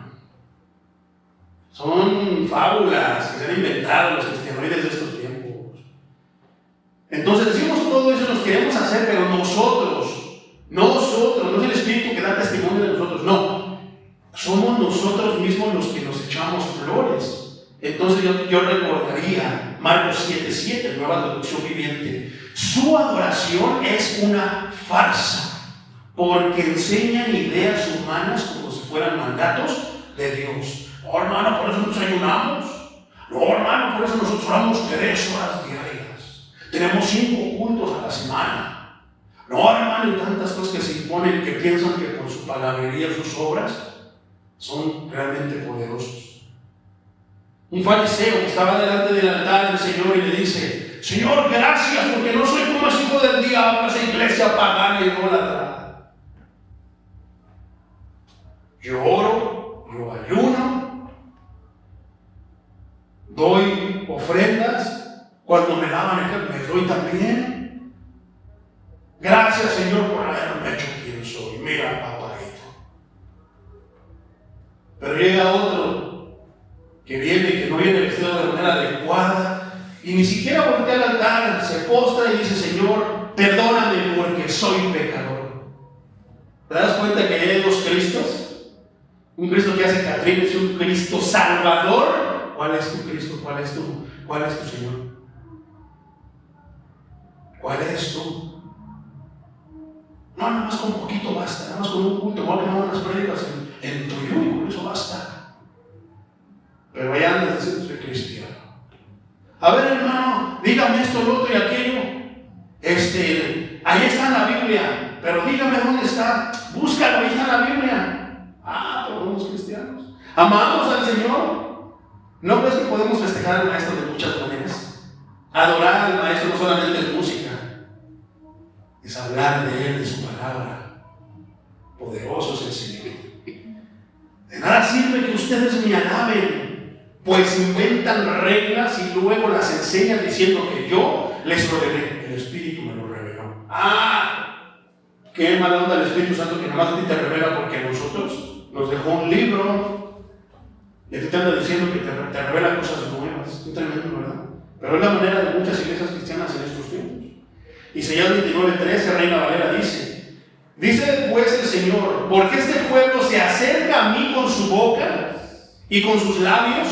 Son fábulas que se han inventado los cristianoides de estos tiempos. Entonces decimos todo eso, nos queremos hacer, pero nosotros, no es el Espíritu que da testimonio de nosotros, no. Somos nosotros mismos los que nos echamos flores. Entonces yo recordaría Marcos 7:7, nueva traducción viviente. Su adoración es una farsa, porque enseñan ideas humanas como si fueran mandatos de Dios. No, hermano, por eso nos ayunamos. No, hermano, por eso nosotros oramos 3 horas diarias. Tenemos 5 cultos a la semana. No, hermano, y tantas cosas que se imponen que piensan que por su palabrería, sus obras, son realmente poderosos. Un fariseo que estaba delante del altar del Señor y le dice: Señor, gracias porque no soy como ese hijo del diablo, esa iglesia pagana y idólatra. Yo oro, yo ayuno, doy ofrendas, cuando me lavan les doy también. Gracias, Señor, por haberme hecho quien soy. Mira, papadito. Pero llega otro que viene y que no viene vestido de manera adecuada y ni siquiera voltea al altar, se postra y dice: Señor, perdóname porque soy pecador. ¿Te das cuenta que hay dos Cristos? Un Cristo que hace catrines y un Cristo salvador. ¿Cuál es tu Cristo? ¿Cuál es tu Señor? ¿Cuál eres tú? No, nada más con un poquito basta, nada más con un culto, no que no unas prédicas en tu y con eso basta. Pero allá andas diciendo soy cristiano. A ver, hermano, dígame esto, lo otro y aquello. Ahí está en la Biblia, pero dígame dónde está. Búscalo, ahí está en la Biblia. Ah, pero somos cristianos. Amamos al Señor. ¿No crees que podemos festejar al Maestro de muchas maneras? Adorar al Maestro no solamente es música, es hablar de Él, de su palabra. Poderoso es el Señor. De nada sirve que ustedes me alaben, pues inventan reglas y luego las enseñan diciendo que yo les lo revelé. El Espíritu me lo reveló. ¡Ah! ¡Qué mala onda el Espíritu Santo que nada más a ti te revela porque a nosotros nos dejó un libro y a ti te anda diciendo que te revela cosas nuevas! ¡Qué tremendo, ¿verdad? Pero es la manera de muchas iglesias cristianas en estos tiempos. Isaías 29:13, Reina Valera dice pues el Señor, porque este pueblo se acerca a mí con su boca y con sus labios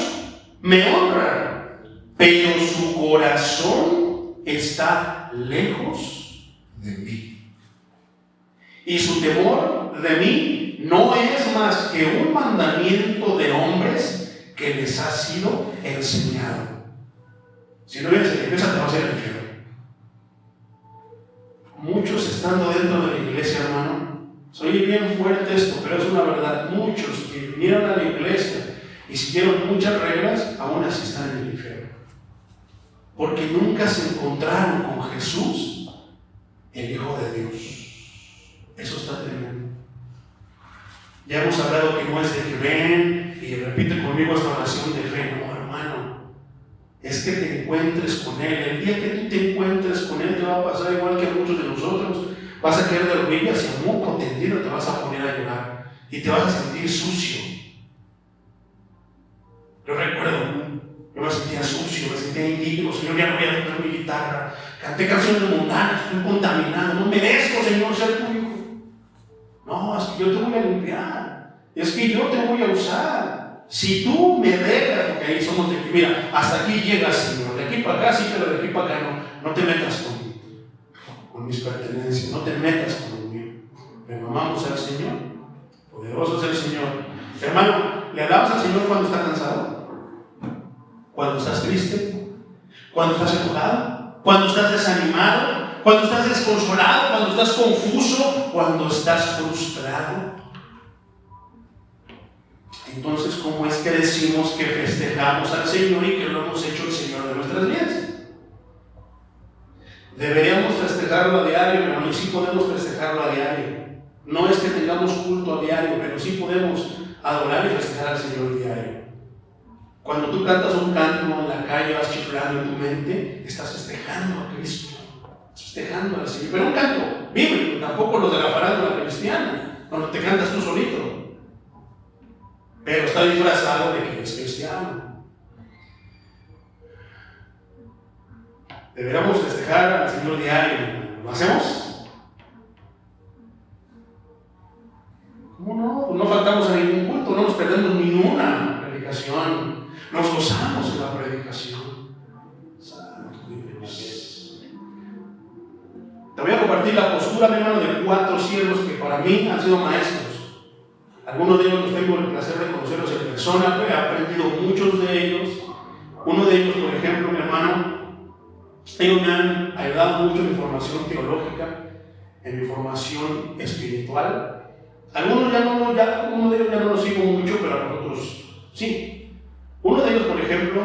me honra, pero su corazón está lejos de mí. Y su temor de mí no es más que un mandamiento de hombres que les ha sido enseñado. Si no vienes a la iglesia te vas a ir al infierno. Muchos estando dentro de la iglesia, hermano, se oye bien fuerte esto, pero es una verdad. Muchos que vinieron a la iglesia y siguieron muchas reglas, aún así están en el infierno. Porque nunca se encontraron con Jesús, el Hijo de Dios. Eso está tremendo. Ya hemos hablado que no es de que ven y repite conmigo esta oración de fe. No, hermano. Es que te encuentres con Él. El día que tú te encuentres con Él te va a pasar igual que a muchos de nosotros. Vas a caer de rodillas y a moco tendido te vas a poner a llorar y te vas a sentir sucio. Yo recuerdo, yo me sentía sucio, me sentía indigno. Señor, ya no voy a tocar mi guitarra. Canté canciones mundanas, estoy contaminado. No merezco, Señor, ser tu hijo. No, es que yo te voy a limpiar. Es que yo te voy a usar. Si tú me dejas, porque ahí somos de aquí, mira, hasta aquí llegas, Señor, de aquí para acá sí, pero de aquí para acá no te metas con mis pertenencias, no te metas con lo mío. Pero amamos al Señor, poderoso es el Señor. Hermano, ¿le alabas al Señor cuando está cansado? ¿Cuando estás triste? ¿Cuando estás enojado? ¿Cuando estás desanimado? ¿Cuando estás desconsolado? ¿Cuando estás confuso? ¿Cuando estás frustrado? Entonces, ¿cómo es que decimos que festejamos al Señor y que lo hemos hecho el Señor de nuestras vidas? Deberíamos festejarlo a diario, hermano, y sí podemos festejarlo a diario. No es que tengamos culto a diario, pero sí podemos adorar y festejar al Señor diario. Cuando tú cantas un canto en la calle, vas chiflando en tu mente, estás festejando a Cristo, festejando al Señor. Pero un canto bíblico, tampoco lo de la farándula cristiana, cuando te cantas tú solito. Pero está disfrazado de que eres cristiano. Deberíamos festejar al Señor diario. ¿Lo hacemos? ¿Cómo no? Pues no faltamos a ningún culto, no nos perdemos ni una predicación. Nos gozamos en la predicación. Santo Dios. Te voy a compartir la postura, mi hermano, de 4 siervos que para mí han sido maestros. Algunos de ellos los tengo el placer de conocerlos en persona, pero he aprendido muchos de ellos. Uno de ellos, por ejemplo, mi hermano, ellos me han ayudado mucho en mi formación teológica, en mi formación espiritual. Uno de ellos ya no los sigo mucho, pero a los otros sí. Uno de ellos, por ejemplo,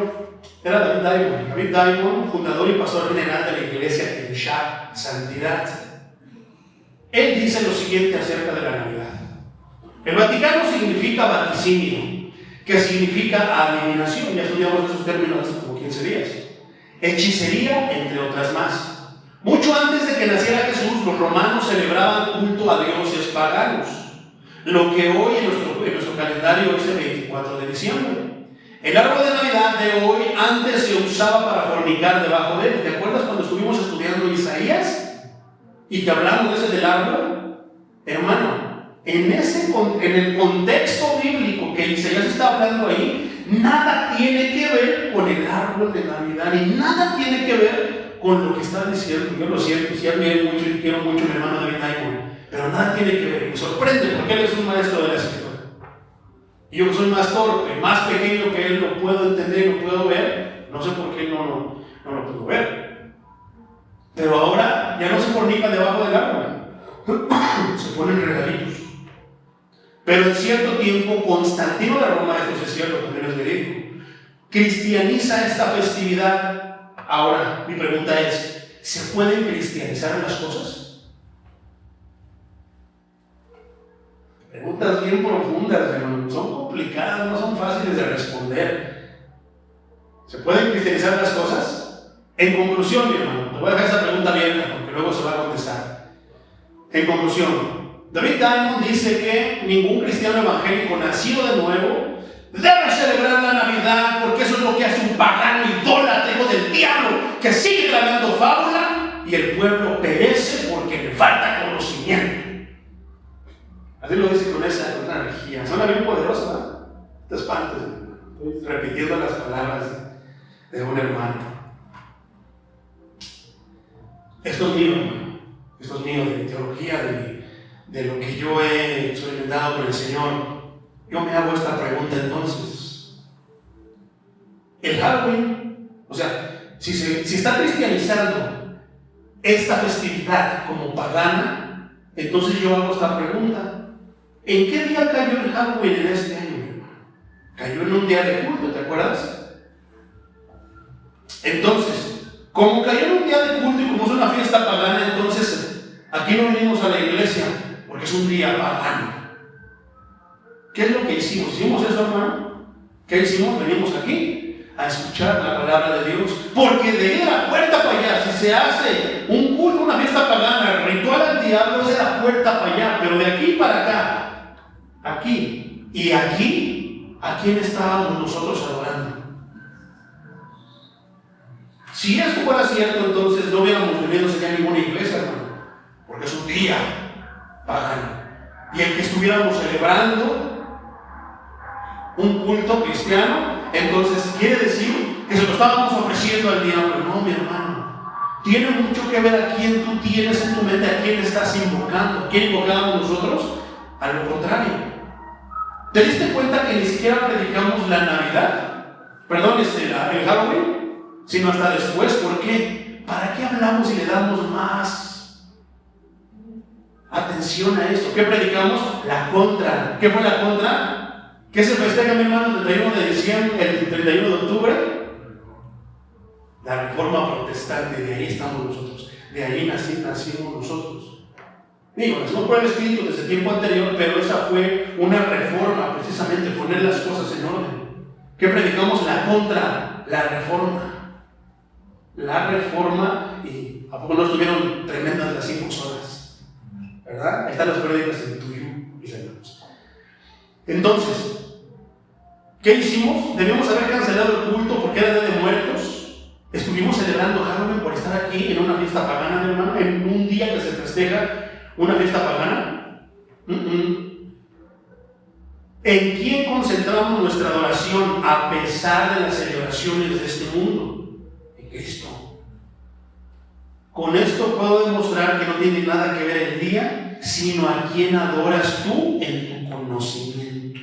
era David Diamond. David Diamond, fundador y pastor general de la iglesia Kensha, Santidad. Él dice lo siguiente acerca de la Navidad. El Vaticano significa vaticinio, que significa adivinación. Ya estudiamos esos términos hace como 15 días. Hechicería, entre otras más. Mucho antes de que naciera Jesús, los romanos celebraban culto a dioses paganos, lo que hoy en nuestro calendario es el 24 de diciembre. El árbol de Navidad de hoy antes se usaba para fornicar debajo de él. ¿Te acuerdas cuando estuvimos estudiando Isaías? Y que hablamos de ese del árbol. Hermano, en el contexto bíblico que Isaías está hablando ahí, nada tiene que ver con el árbol de Navidad y nada tiene que ver con lo que está diciendo. Yo lo siento, si admiro mucho y quiero mucho a mi hermano David Naimon, pero nada tiene que ver. Me sorprende porque él es un maestro de la escritura. Y yo que soy más torpe, más pequeño que él, lo puedo entender, lo puedo ver. No sé por qué no lo puedo ver. Pero ahora ya no se fornica debajo del árbol. Se ponen regalitos. Pero en cierto tiempo, Constantino de Roma, esto es cierto, también es verídico, cristianiza esta festividad. Ahora, mi pregunta es, ¿se pueden cristianizar las cosas? Preguntas bien profundas, hermano. Son complicadas, no son fáciles de responder. ¿Se pueden cristianizar las cosas? En conclusión, mi hermano, te voy a dejar esa pregunta abierta porque luego se va a contestar. En conclusión, David Diamond dice que ningún cristiano evangélico nacido de nuevo debe celebrar la Navidad porque eso es lo que hace un pagano idólatra, hijo del diablo, que sigue grabando fábula y el pueblo perece porque le falta conocimiento. Así lo dice con esa energía. Suena bien poderosa, ¿no? Te espantes. Estoy repitiendo las palabras de un hermano. Esto es mío, hermano. Esto es mío, de mi teología, de lo que yo he experimentado con el Señor. Yo me hago esta pregunta entonces. El Halloween, o sea, si está cristianizando esta festividad como pagana, entonces yo hago esta pregunta. ¿En qué día cayó el Halloween en este año, mi hermano? Cayó en un día de culto, ¿te acuerdas? Entonces, como cayó en un día de culto y como es una fiesta pagana, entonces aquí no venimos a la iglesia porque es un día pagano. ¿Qué es lo que hicimos? ¿Hicimos eso, hermano? ¿Qué hicimos? Venimos aquí a escuchar la palabra de Dios, porque de ir a la puerta para allá, si se hace un culto, una fiesta pagana, el ritual al diablo es de la puerta para allá, pero de aquí para acá, aquí y aquí, ¿a quién estábamos nosotros adorando? Si esto fuera cierto, entonces no hubiéramos venido a ninguna iglesia, hermano, porque es un día pagano. Y el que estuviéramos celebrando un culto cristiano, entonces quiere decir que se lo estábamos ofreciendo al diablo. No, mi hermano, tiene mucho que ver a quién tú tienes en tu mente, a quién estás invocando. ¿A quién invocábamos nosotros? A lo contrario. ¿Te diste cuenta que ni siquiera predicamos la Navidad? Perdón, el Halloween, sino hasta después. ¿Por qué? ¿Para qué hablamos y le damos más atención a esto? ¿Qué predicamos? La contra. ¿Qué fue la contra? ¿Qué se festeja, mi hermano, el 31 de diciembre, el 31 de octubre? La reforma protestante, de ahí estamos nosotros. De ahí nacimos nosotros. Digo, no por el Espíritu desde el tiempo anterior, pero esa fue una reforma, precisamente, poner las cosas en orden. ¿Qué predicamos? La contra, la reforma. La reforma, y ¿a poco no estuvieron tremendas las 5 horas? ¿Verdad? Ahí están las prédicas en tuyo, mis hermanos. Entonces, ¿qué hicimos? Debíamos haber cancelado el culto porque era Día de Muertos. Estuvimos celebrando Halloween por estar aquí en una fiesta pagana, mi hermano, en un día que se festeja una fiesta pagana. ¿En quién concentramos nuestra adoración a pesar de las celebraciones de este mundo? En Cristo. Con esto puedo demostrar que no tiene nada que ver el día, sino a quién adoras tú en tu conocimiento.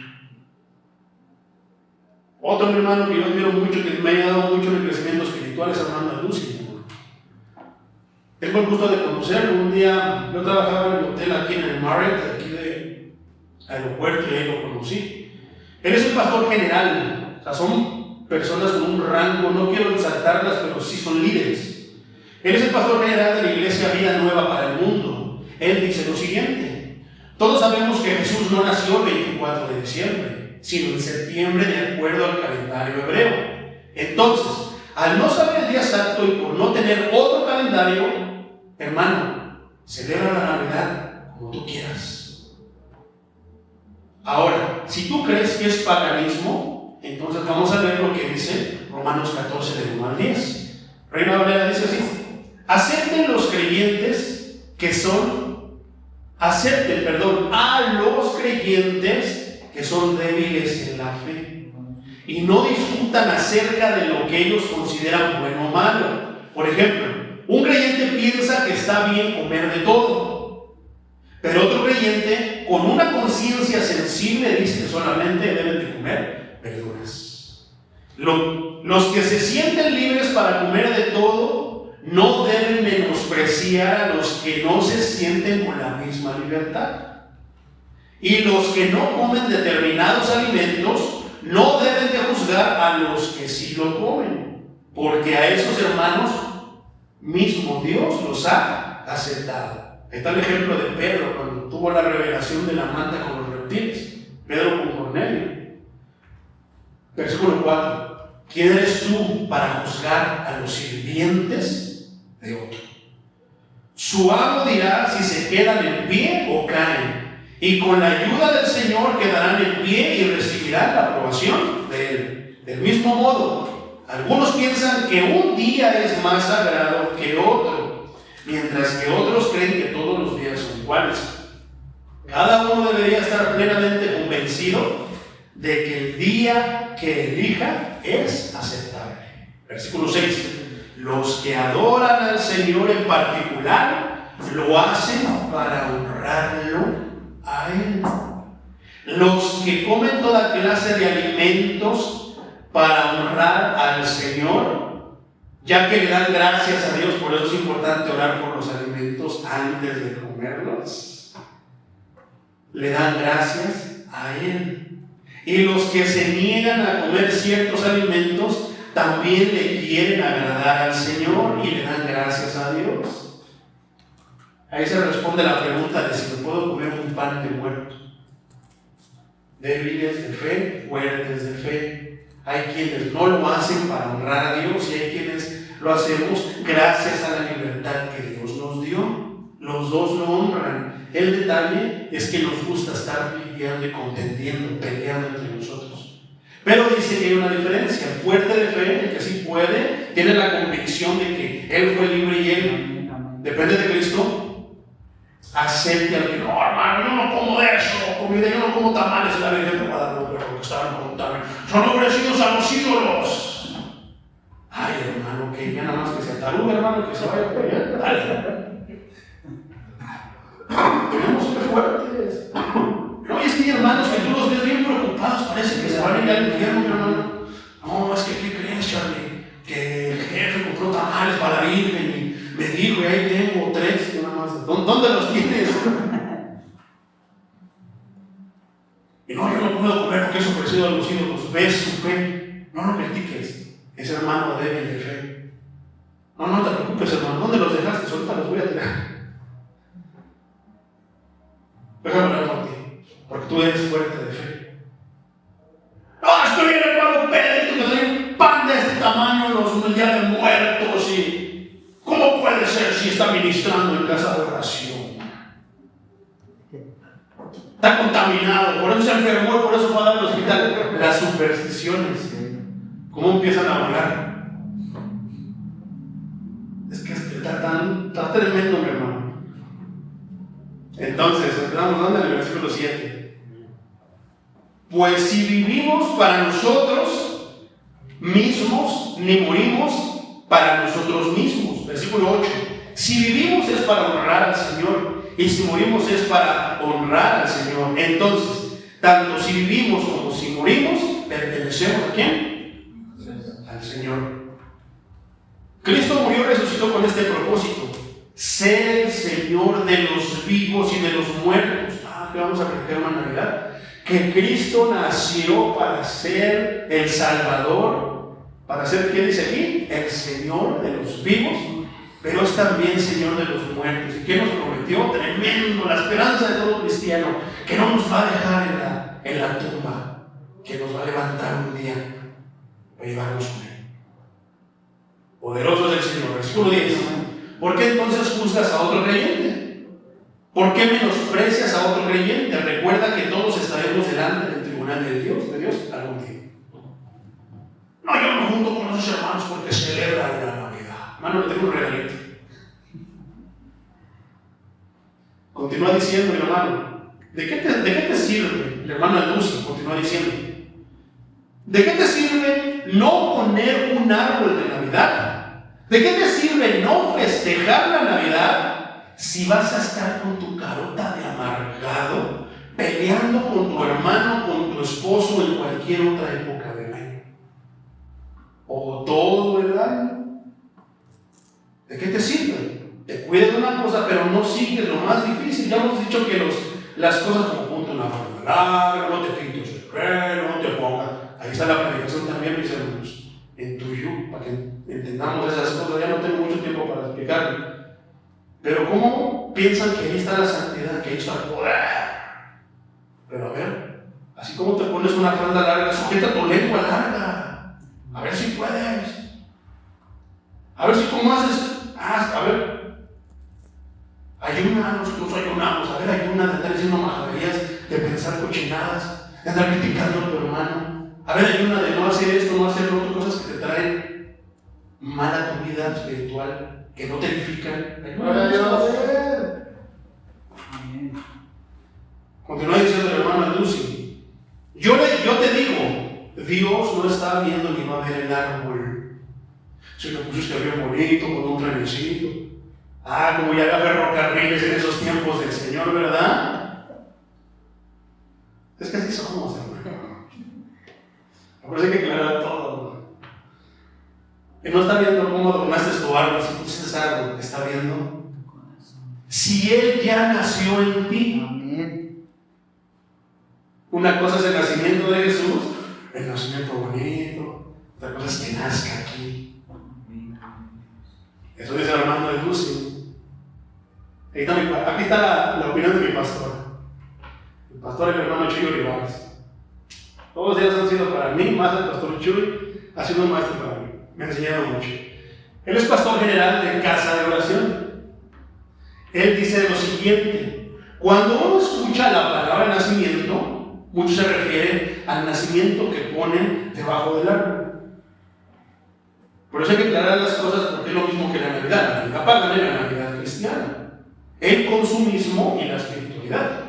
Otro hermano que yo admiro mucho, que me ha dado mucho en el crecimiento espiritual, es Armando Lucy. Tengo el gusto de conocerlo. Un día yo trabajaba en el hotel aquí en el Marriott, aquí de aeropuerto, y ahí lo conocí. Él es un pastor general, o sea, son personas con un rango, no quiero exaltarlas, pero sí son líderes. Él es el pastor general de la iglesia Vida Nueva para el Mundo. Él dice lo siguiente: todos sabemos que Jesús no nació el 24 de diciembre, sino en septiembre, de acuerdo al calendario hebreo. Entonces, al no saber el día exacto y por no tener otro calendario, hermano, celebra la Navidad como tú quieras. Ahora, si tú crees que es paganismo, entonces vamos a ver lo que dice Romanos 14, del 1 al 10. Reina Valera dice así: acepten los creyentes que son acepten, a los creyentes que son débiles en la fe y no discutan acerca de lo que ellos consideran bueno o malo. Por ejemplo, un creyente piensa que está bien comer de todo, pero otro creyente con una conciencia sensible dice que solamente deben de comer verduras. Los que se sienten libres para comer de todo no deben menospreciar a los que no se sienten con la misma libertad. Y los que no comen determinados alimentos no deben de juzgar a los que sí lo comen, porque a esos hermanos mismo Dios los ha aceptado. Ahí está el ejemplo de Pedro cuando tuvo la revelación de la manta con los reptiles. Pedro con Cornelio. Versículo 4. ¿Quién eres tú para juzgar a los sirvientes de otro? Su amo dirá si se quedan en pie o caen, y con la ayuda del Señor quedarán en pie y recibirán la aprobación de Él. Del mismo modo, algunos piensan que un día es más sagrado que otro, mientras que otros creen que todos los días son iguales. Cada uno debería estar plenamente convencido de que el día que elija es aceptable. Versículo 6. Los que adoran al Señor en particular lo hacen para honrarlo a Él. Los que comen toda clase de alimentos para honrar al Señor, ya que le dan gracias a Dios. Por eso es importante orar por los alimentos antes de comerlos. Le dan gracias a Él. Y los que se niegan a comer ciertos alimentos también le quieren agradar al Señor y le dan gracias a Dios. Ahí se responde la pregunta de si me puedo comer un pan de muerto. Débiles de fe, fuertes de fe. Hay quienes no lo hacen para honrar a Dios y hay quienes lo hacemos gracias a la libertad que Dios nos dio. Los dos lo honran. El detalle es que nos gusta estar pidiendo y contendiendo, peleando entre nosotros. Pero dice que hay una diferencia. El fuerte de fe, el que sí puede, tiene la convicción de que Él fue libre y Él depende de Cristo. Acepte al que no, hermano, yo no como de eso, comida, yo no como tamales. La Virgen te va a dar lo que estaban contando. Son ofrecidos a los ídolos. Ay, hermano, que ya nada más que se ataruga, hermano, que se vaya por allá. Dale. Tenemos que ser fuertes. No, y es que hay hermanos que tú los ves bien preocupados, parece que se van a ir al infierno, mi hermano. No, es que ¿qué crees, Charlie? Que el jefe compró tamales para la Virgen y me dijo, y ahí tengo 3, nada más. ¿Dónde los tienes? Y no, yo no puedo comer porque es ofrecido a los ídolos. Ves su fe. No lo critiques. Es hermano débil de fe. No te preocupes, hermano. ¿Dónde los dejaste? Ahorita los voy a tirar. Déjame hablar por ti, porque tú eres fuerte de fe. No, estoy bien, hermano Pedrito, que trae un pan de este tamaño en el día de muertos. Y ¿cómo puede ser si está ministrando en casa de oración? Está contaminado, por eso se enfermó y por eso fue a dar al hospital. Las supersticiones, ¿cómo empiezan a volar? Es que está tremendo, mi hermano. Entonces, entramos ¿dónde? En el versículo 7. Pues si vivimos para nosotros mismos, ni morimos para nosotros mismos. Versículo 8. Si vivimos es para honrar al Señor, y si morimos es para honrar al Señor. Entonces, tanto si vivimos como si morimos, ¿pertenecemos a quién? Al Señor. Cristo murió y resucitó con este propósito: ser el Señor de los vivos y de los muertos. ¿Qué vamos a predicar en Navidad? Que Cristo nació para ser el Salvador. ¿Para ser qué dice aquí? El Señor de los vivos, pero es también Señor de los muertos. ¿Y qué nos prometió? Tremendo, la esperanza de todo cristiano, que no nos va a dejar en la tumba, que nos va a levantar un día para llevarnos con Él. Poderoso es el Señor. Versículo 10. ¿Por qué entonces juzgas a otro creyente? ¿Por qué menosprecias a otro creyente? Recuerda que todos estaremos delante del tribunal de Dios algún día. No, yo me junto con esos hermanos porque celebran la Navidad. Hermano, le tengo un regalito. Continúa diciendo, mi hermano, ¿de qué te sirve? El hermano Lucio continúa diciendo, ¿de qué te sirve no poner un árbol de Navidad? ¿De qué te sirve no festejar la Navidad si vas a estar con tu carota de amargado, peleando con tu hermano, con tu esposo en cualquier otra época del año? ¿O todo el año? ¿De qué te sirve? Te cuidas de una cosa, pero no sigues lo más difícil. Ya hemos dicho que las cosas como ponte una falda larga, no te pintes el pelo, no te pongas. Ahí está la predicación también, mis hermanos, en tuyo, para que entendamos esas cosas. Ya no tengo mucho tiempo para explicarlo. Pero ¿cómo piensan que ahí está la santidad, que ahí está el poder? Pero a ver, así como te pones una falda larga, sujeta tu lengua larga. A ver si puedes. A ver si cómo haces. A ver. Ayunamos, incluso ayunamos. A ver, ayuna de andar diciendo majaderías, de pensar cochinadas, de andar criticando a tu hermano. A ver, ayuna de no hacer esto, no hacer lo otro, cosas que te traen mal a tu vida espiritual, que no te edifican. Ayuna. Continúa diciendo el hermano Lucy. Yo te digo, Dios no está viendo ni va a ver el árbol. Si lo pusiste bien bonito, con un trenecito. Como ya había ferrocarriles en esos tiempos del Señor, ¿verdad? Es que así somos, hermano. Por eso hay que aclarar todo. Que no está viendo cómo adornaste tu árbol, si pusiste árbol, está viendo si Él ya nació en ti. Amén. Una cosa es el nacimiento de Jesús, el nacimiento bonito. Otra cosa es que nazca aquí. Eso dice el hermano de Lucy. Aquí está la opinión de mi pastor. El pastor es el hermano Chuy Olivares. Todos ellos han sido para mí, más el pastor Chuy ha sido un maestro para mí. Me ha enseñado mucho. Él es pastor general de Casa de Oración. Él dice lo siguiente: cuando uno escucha la palabra nacimiento, muchos se refieren al nacimiento que ponen debajo del árbol. Por eso hay que aclarar las cosas, porque es lo mismo que la Navidad. La Navidad pagana y la Navidad cristiana. El consumismo y la espiritualidad.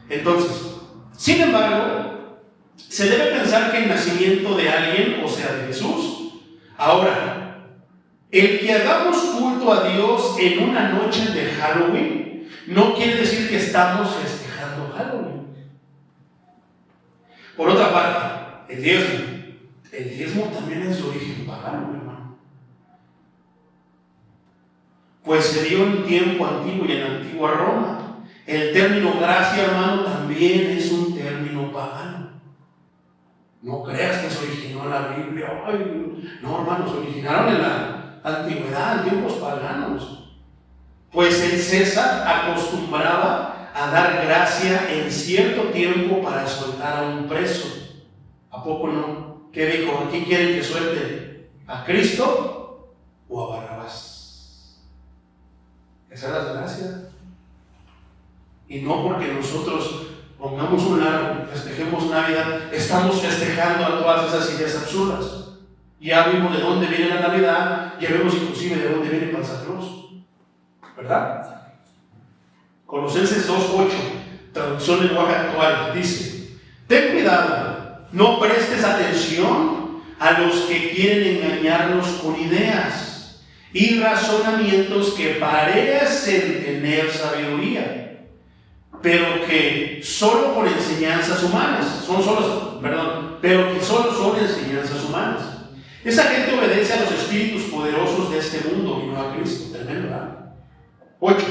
Entonces, sin embargo, se debe pensar que el nacimiento de alguien, o sea, de Jesús. Ahora, el que hagamos culto a Dios en una noche de Halloween no quiere decir que estamos festejando Halloween. Por otra parte, el diezmo también es de origen pagano, hermano. Pues se dio en tiempo antiguo y en antigua Roma. El término gracia, hermano, también es un término pagano. No creas que se originó en la Biblia. No, hermano, se originaron en la antigüedad, en tiempos paganos. Pues el César acostumbraba a dar gracia en cierto tiempo para soltar a un preso. ¿A poco no? ¿Qué dijo? ¿Aquí quieren que suelte a Cristo o a Barrabás? Esa es la gracia. Y no porque nosotros pongamos un árbol, festejemos Navidad, estamos festejando a todas esas ideas absurdas. Ya vimos de dónde viene la Navidad, ya vemos inclusive de dónde viene Santa Claus, ¿verdad? Colosenses 2:8, traducción lenguaje actual, dice: ten cuidado, no prestes atención a los que quieren engañarnos con ideas y razonamientos que parecen tener sabiduría, pero que solo por enseñanzas humanas, pero que solo son enseñanzas humanas. Esa gente obedece a los espíritus poderosos de este mundo y no a Cristo. Tremendo, ¿verdad? 8.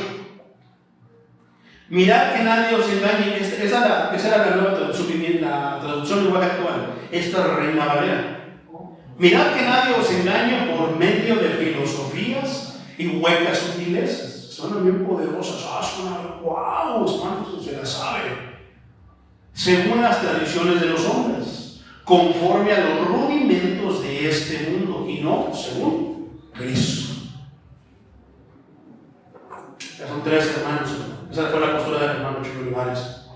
Mirad que nadie os engañe. Esa era la nueva traducción, la traducción lenguaje actual. Esta es la Reina Valera. Mirad que nadie os engañe por medio de filosofías y huecas sutilezas. Son bien poderosas. Suenan, wow, hermanos, se las sabe. Según las tradiciones de los hombres, conforme a los rudimentos de este mundo y no según Cristo. Ya son 3 hermanos. Esa fue la postura del hermano Chuy Olivares.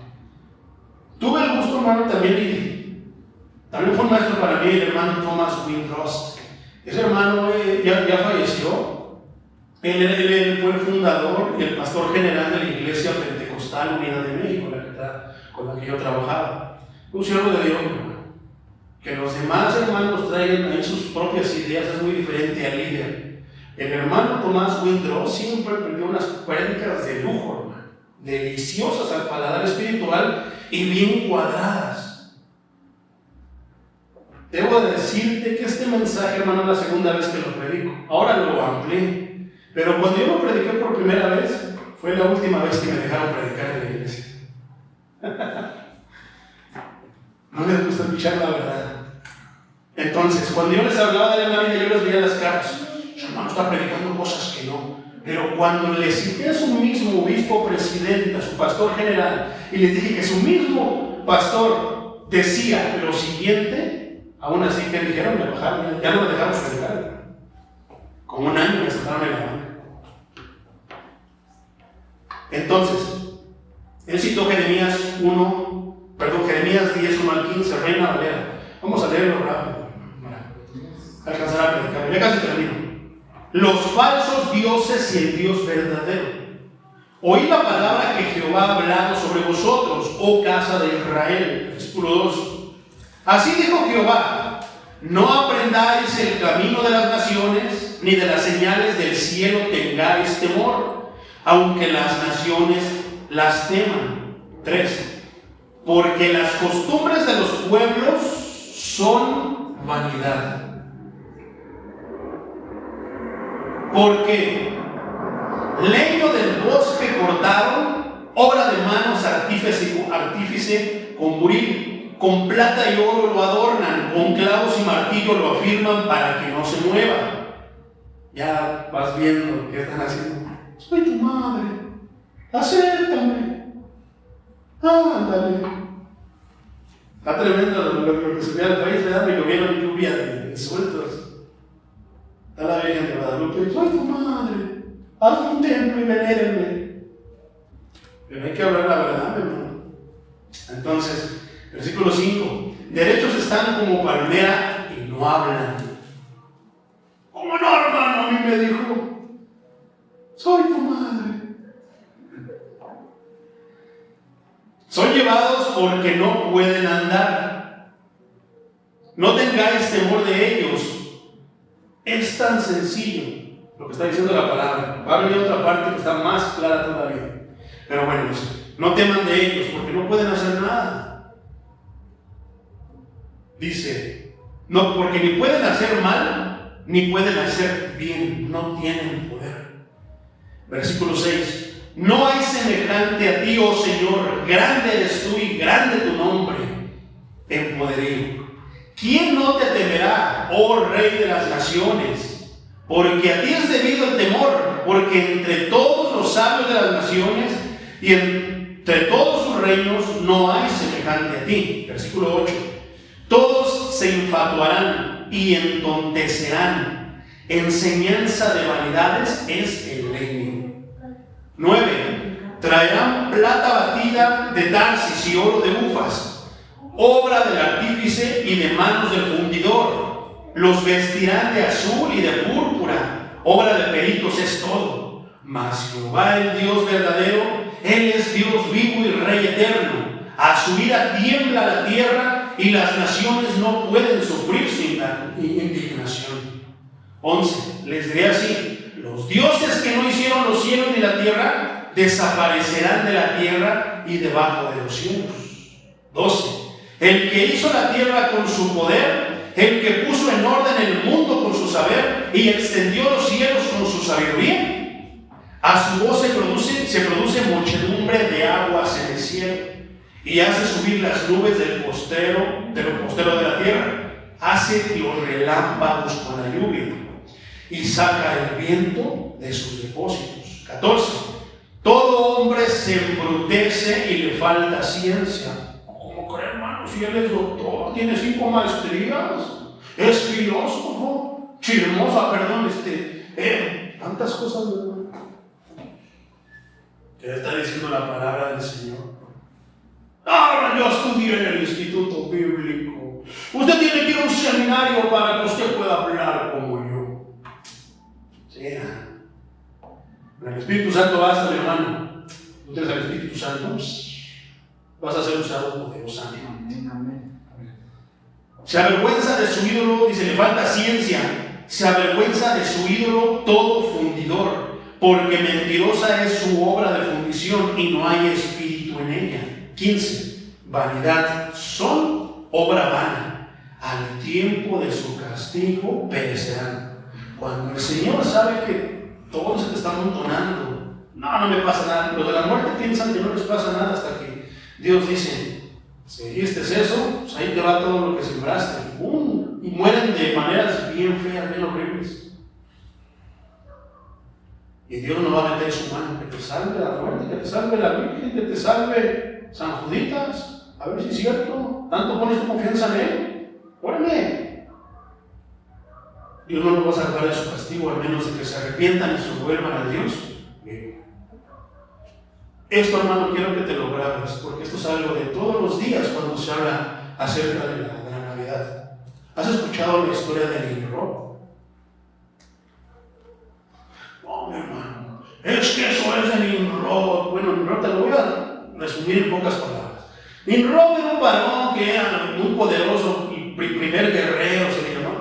Tuve el gusto, hermano, también fue un maestro para mí, el hermano Thomas Windrost. Ese hermano ya falleció. Él fue el fundador y el pastor general de la iglesia pentecostal Postal Unidad de México, con la que yo trabajaba. Un siervo de Dios, hermano. Que los demás hermanos traigan ahí sus propias ideas es muy diferente al líder. El hermano Tomás Windrow siempre perdió unas prédicas de lujo, hermano, deliciosas al paladar espiritual y bien cuadradas. Debo decirte que este mensaje, hermano, es la segunda vez que lo predico. Ahora lo amplié, pero cuando yo lo prediqué por primera vez, fue la última vez que me dejaron predicar en la iglesia. No les gusta escuchar la verdad. Entonces, cuando yo les hablaba de la Biblia, yo les veía las caras. Su hermano está predicando cosas que no. Pero cuando les cité a su mismo obispo presidente, a su pastor general, y les dije que su mismo pastor decía lo siguiente, aún así que dijeron, me bajaron, ya no me dejaron predicar. Con un año me sacaron en la mano. Entonces, él citó Jeremías 10, 1 al 15, Reina Valera. Vamos a leerlo rápido. Alcanzará a predicar. Ya casi termino. Los falsos dioses y el Dios verdadero. Oí la palabra que Jehová ha hablado sobre vosotros, oh casa de Israel. Versículo 2. Así dijo Jehová: no aprendáis el camino de las naciones, ni de las señales del cielo tengáis temor, aunque las naciones las teman. 3. Porque las costumbres de los pueblos son vanidad. Porque leño del bosque cortaron, obra de manos artífice con buril, con plata y oro lo adornan, con clavos y martillo lo afirman para que no se mueva. Ya vas viendo lo que están haciendo. Soy tu madre, acéptame, ándale. Está tremendo lo que se ve al país, ¿verdad? Me llovieron lluvia de sueltos. Está la Virgen de Guadalupe, soy tu madre, haz un templo y venérenme. Pero hay que hablar la verdad, hermano. Entonces, versículo 5: derechos están como palmera y no hablan. ¿Cómo no, hermano? A mí me dijo, soy tu madre. Son llevados porque no pueden andar. No tengáis temor de ellos. Es tan sencillo lo que está diciendo la palabra. Va a venir otra parte que está más clara todavía. Pero bueno, no teman de ellos porque no pueden hacer nada. Dice, no, porque ni pueden hacer mal, ni pueden hacer bien. No tienen poder. Versículo 6. No hay semejante a ti, oh Señor. Grande eres tú y grande tu nombre en poderío. ¿Quién no te temerá, oh Rey de las naciones? Porque a ti es debido el temor, porque entre todos los sabios de las naciones y entre todos sus reinos no hay semejante a ti. Versículo 8. Todos se infatuarán y entontecerán. Enseñanza de vanidades es el leño. 9. Traerán plata batida de Tarsis y oro de Ufas, obra del artífice y de manos del fundidor. Los vestirán de azul y de púrpura, obra de peritos es todo. Mas Jehová, el Dios verdadero, Él es Dios vivo y Rey eterno. A su ira tiembla la tierra y las naciones no pueden sufrir su indignación. 11. Les diré así: los dioses que no hicieron los cielos ni la tierra desaparecerán de la tierra y debajo de los cielos. 12. El que hizo la tierra con su poder, el que puso en orden el mundo con su saber y extendió los cielos con su sabiduría. A su voz se produce muchedumbre de aguas en el cielo y hace subir las nubes del postero de la tierra. Hace los relámpagos con la lluvia y saca el viento de sus depósitos. 14. Todo hombre se embrutece y le falta ciencia. ¿Cómo cree, hermano? Si él es doctor, tiene 5 maestrías, es filósofo, chismosa, perdón, tantas cosas, ¿verdad? ¿Qué está diciendo la palabra del Señor? Ahora yo estudié en el Instituto Bíblico. Usted tiene que ir a un seminario para que usted pueda hablar como yo. Sí, el Espíritu Santo basta, mi hermano. tú tienes al Espíritu Santo, vas a ser usado poderosamente. Se avergüenza de su ídolo, dice, le falta ciencia. Se avergüenza de su ídolo todo fundidor, porque mentirosa es su obra de fundición y no hay espíritu en ella. 15. Vanidad son obra vana, al tiempo de su castigo perecerán. Cuando el Señor sabe que todo se te está amontonando, no me pasa nada. Los de la muerte piensan que no les pasa nada hasta que Dios dice, seguiste eso, pues ahí te va todo lo que sembraste. ¡Bum! Y mueren de maneras bien feas, bien horribles. Y Dios no va a meter su mano, que te salve la muerte, que te salve la Virgen, que te salve San Juditas. A ver si es cierto. ¿Tanto pones tu confianza en Él? ¡Órale! Dios no lo va a salvar de su castigo, al menos de que se arrepientan y se vuelvan a Dios. Esto, hermano, quiero que te lo grabes, porque esto es algo de todos los días cuando se habla acerca de la Navidad. ¿Has escuchado la historia de Nimrod? No, mi hermano, es que eso es de Nimrod. Bueno, Nimrod te lo voy a resumir en pocas palabras. Nimrod era un varón que era muy poderoso y primer guerrero,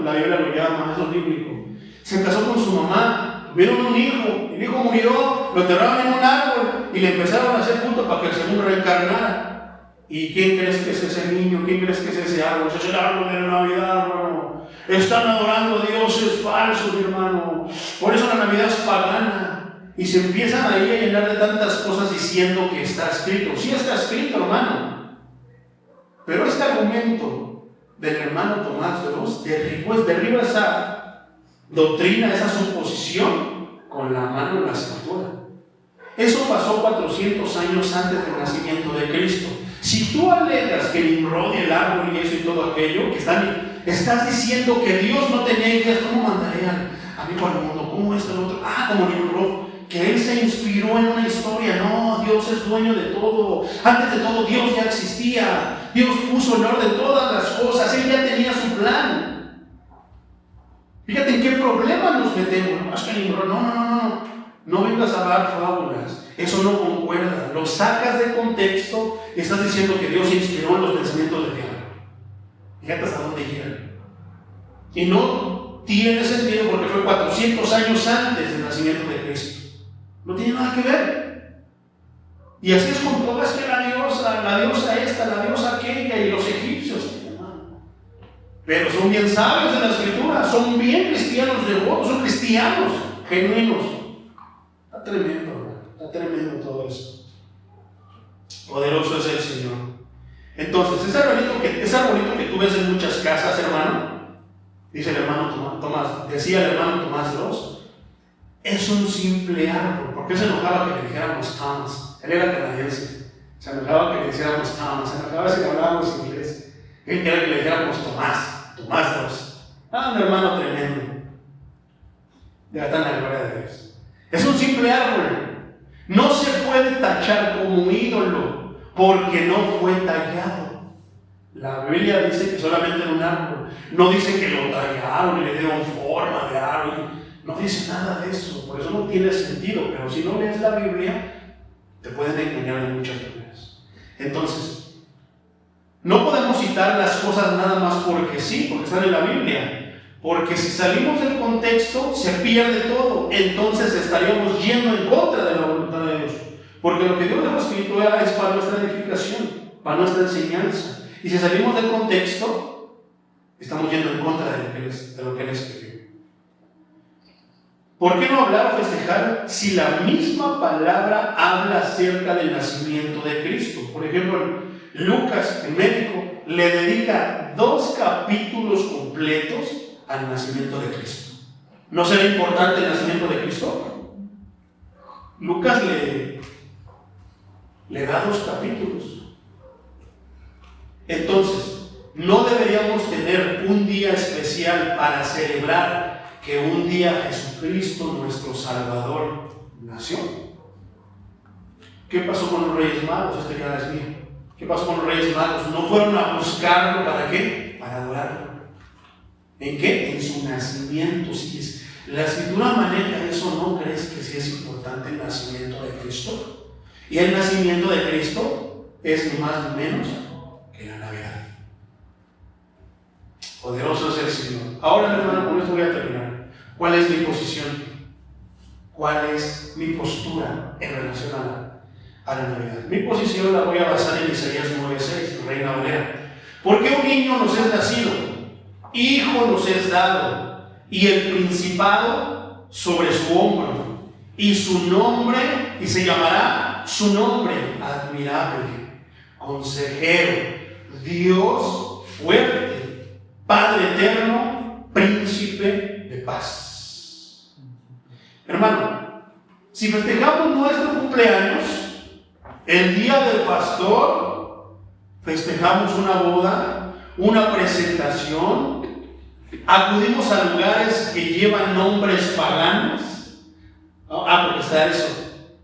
la Biblia lo llama, eso es bíblico. Se casó con su mamá, tuvieron un hijo, el hijo murió, lo enterraron en un árbol y le empezaron a hacer culto para que el segundo reencarnara. ¿Y quién crees que es ese niño? ¿Quién crees que es ese árbol? Ese es el árbol de la Navidad, hermano. Están adorando a dioses falsos, mi hermano. Por eso la Navidad es pagana. Y se empiezan ahí a llenar de tantas cosas diciendo que está escrito. Sí está escrito, hermano. Pero este argumento del hermano Tomás de Los derriba esa doctrina, esa suposición con la mano en la cintura. Eso pasó 400 años antes del nacimiento de Cristo. Si tú alegas que Nimrod y el árbol y eso y todo aquello, que estás diciendo que Dios no tenía ideas, ¿cómo mandaría a mí al mundo? ¿Cómo esto, el otro? Como Nimrod, que él se inspiró en una historia. No, Dios es dueño de todo. Antes de todo, Dios ya existía. Dios puso en orden todas las cosas. Él ya tenía su plan. Fíjate en qué problema nos metemos. No, es que Nimrod, no vengas a dar fábulas. Eso no concuerda. Lo sacas de contexto y estás diciendo que Dios se inspiró en los pensamientos del diablo. Fíjate hasta dónde llegan. Y no tiene sentido porque fue 400 años antes del nacimiento de Cristo. No tiene nada que ver. Y así es con todo. Es que la diosa esta, la diosa aquella y los egipcios. Pero son bien sabios en la escritura. Son bien cristianos devotos. Son cristianos genuinos. Está tremendo, hermano. Está tremendo todo eso. Poderoso es el Señor. Entonces, ese arbolito que tú ves en muchas casas, hermano, dice el hermano Tomás, decía el hermano Tomás Ross, es un simple árbol. ¿Por qué se enojaba que le dijéramos Thomas? Él era canadiense. Se enojaba que le dijéramos Thomas. Se enojaba si le hablábamos inglés. Él quería que le dijéramos Tomás Ross. Un hermano tremendo. Ya está en la gloria de Dios. Es un simple árbol. No se puede tachar como ídolo porque no fue tallado. La Biblia dice que solamente en un árbol. No dice que lo tallaron y le dieron forma de árbol. No dice nada de eso. Por eso no tiene sentido. Pero si no lees la Biblia, te pueden engañar de muchas maneras. Entonces, no podemos citar las cosas nada más porque sí, porque están en la Biblia. Porque si salimos del contexto, se pierde todo. Entonces estaríamos yendo en contra de la voluntad de Dios. Porque lo que Dios dejó escrito es para nuestra edificación, para nuestra enseñanza. Y si salimos del contexto, estamos yendo en contra de lo que Él escribió. ¿Por qué no hablar o festejar si la misma palabra habla acerca del nacimiento de Cristo? Por ejemplo, Lucas, el médico, le dedica 2 capítulos completos al nacimiento de Cristo. ¿No será importante el nacimiento de Cristo? Lucas le da 2 capítulos. Entonces, no deberíamos tener un día especial para celebrar que un día Jesucristo, nuestro Salvador, nació. ¿Qué pasó con los Reyes Magos? Este ya es mío. ¿Qué pasó con los Reyes Magos? ¿No fueron a buscarlo para qué? Para adorarlo. ¿En qué? En su nacimiento. La Escritura maneja eso. ¿No crees que sí es importante el nacimiento de Cristo? Y el nacimiento de Cristo es ni más ni menos que la Navidad. Poderoso es el Señor. Ahora, hermano, con esto voy a terminar. ¿Cuál es mi posición? ¿Cuál es mi postura en relación a la Navidad? Mi posición la voy a basar en Isaías 9:6, Reina Valera. Porque un niño nos es nacido, hijo nos es dado, y el principado sobre su hombro, y su nombre, y se llamará su nombre admirable, consejero, Dios fuerte, Padre eterno, príncipe de paz. Hermano, si festejamos nuestro cumpleaños, el día del pastor, festejamos una boda, una presentación, acudimos a lugares que llevan nombres paganos. Porque está eso.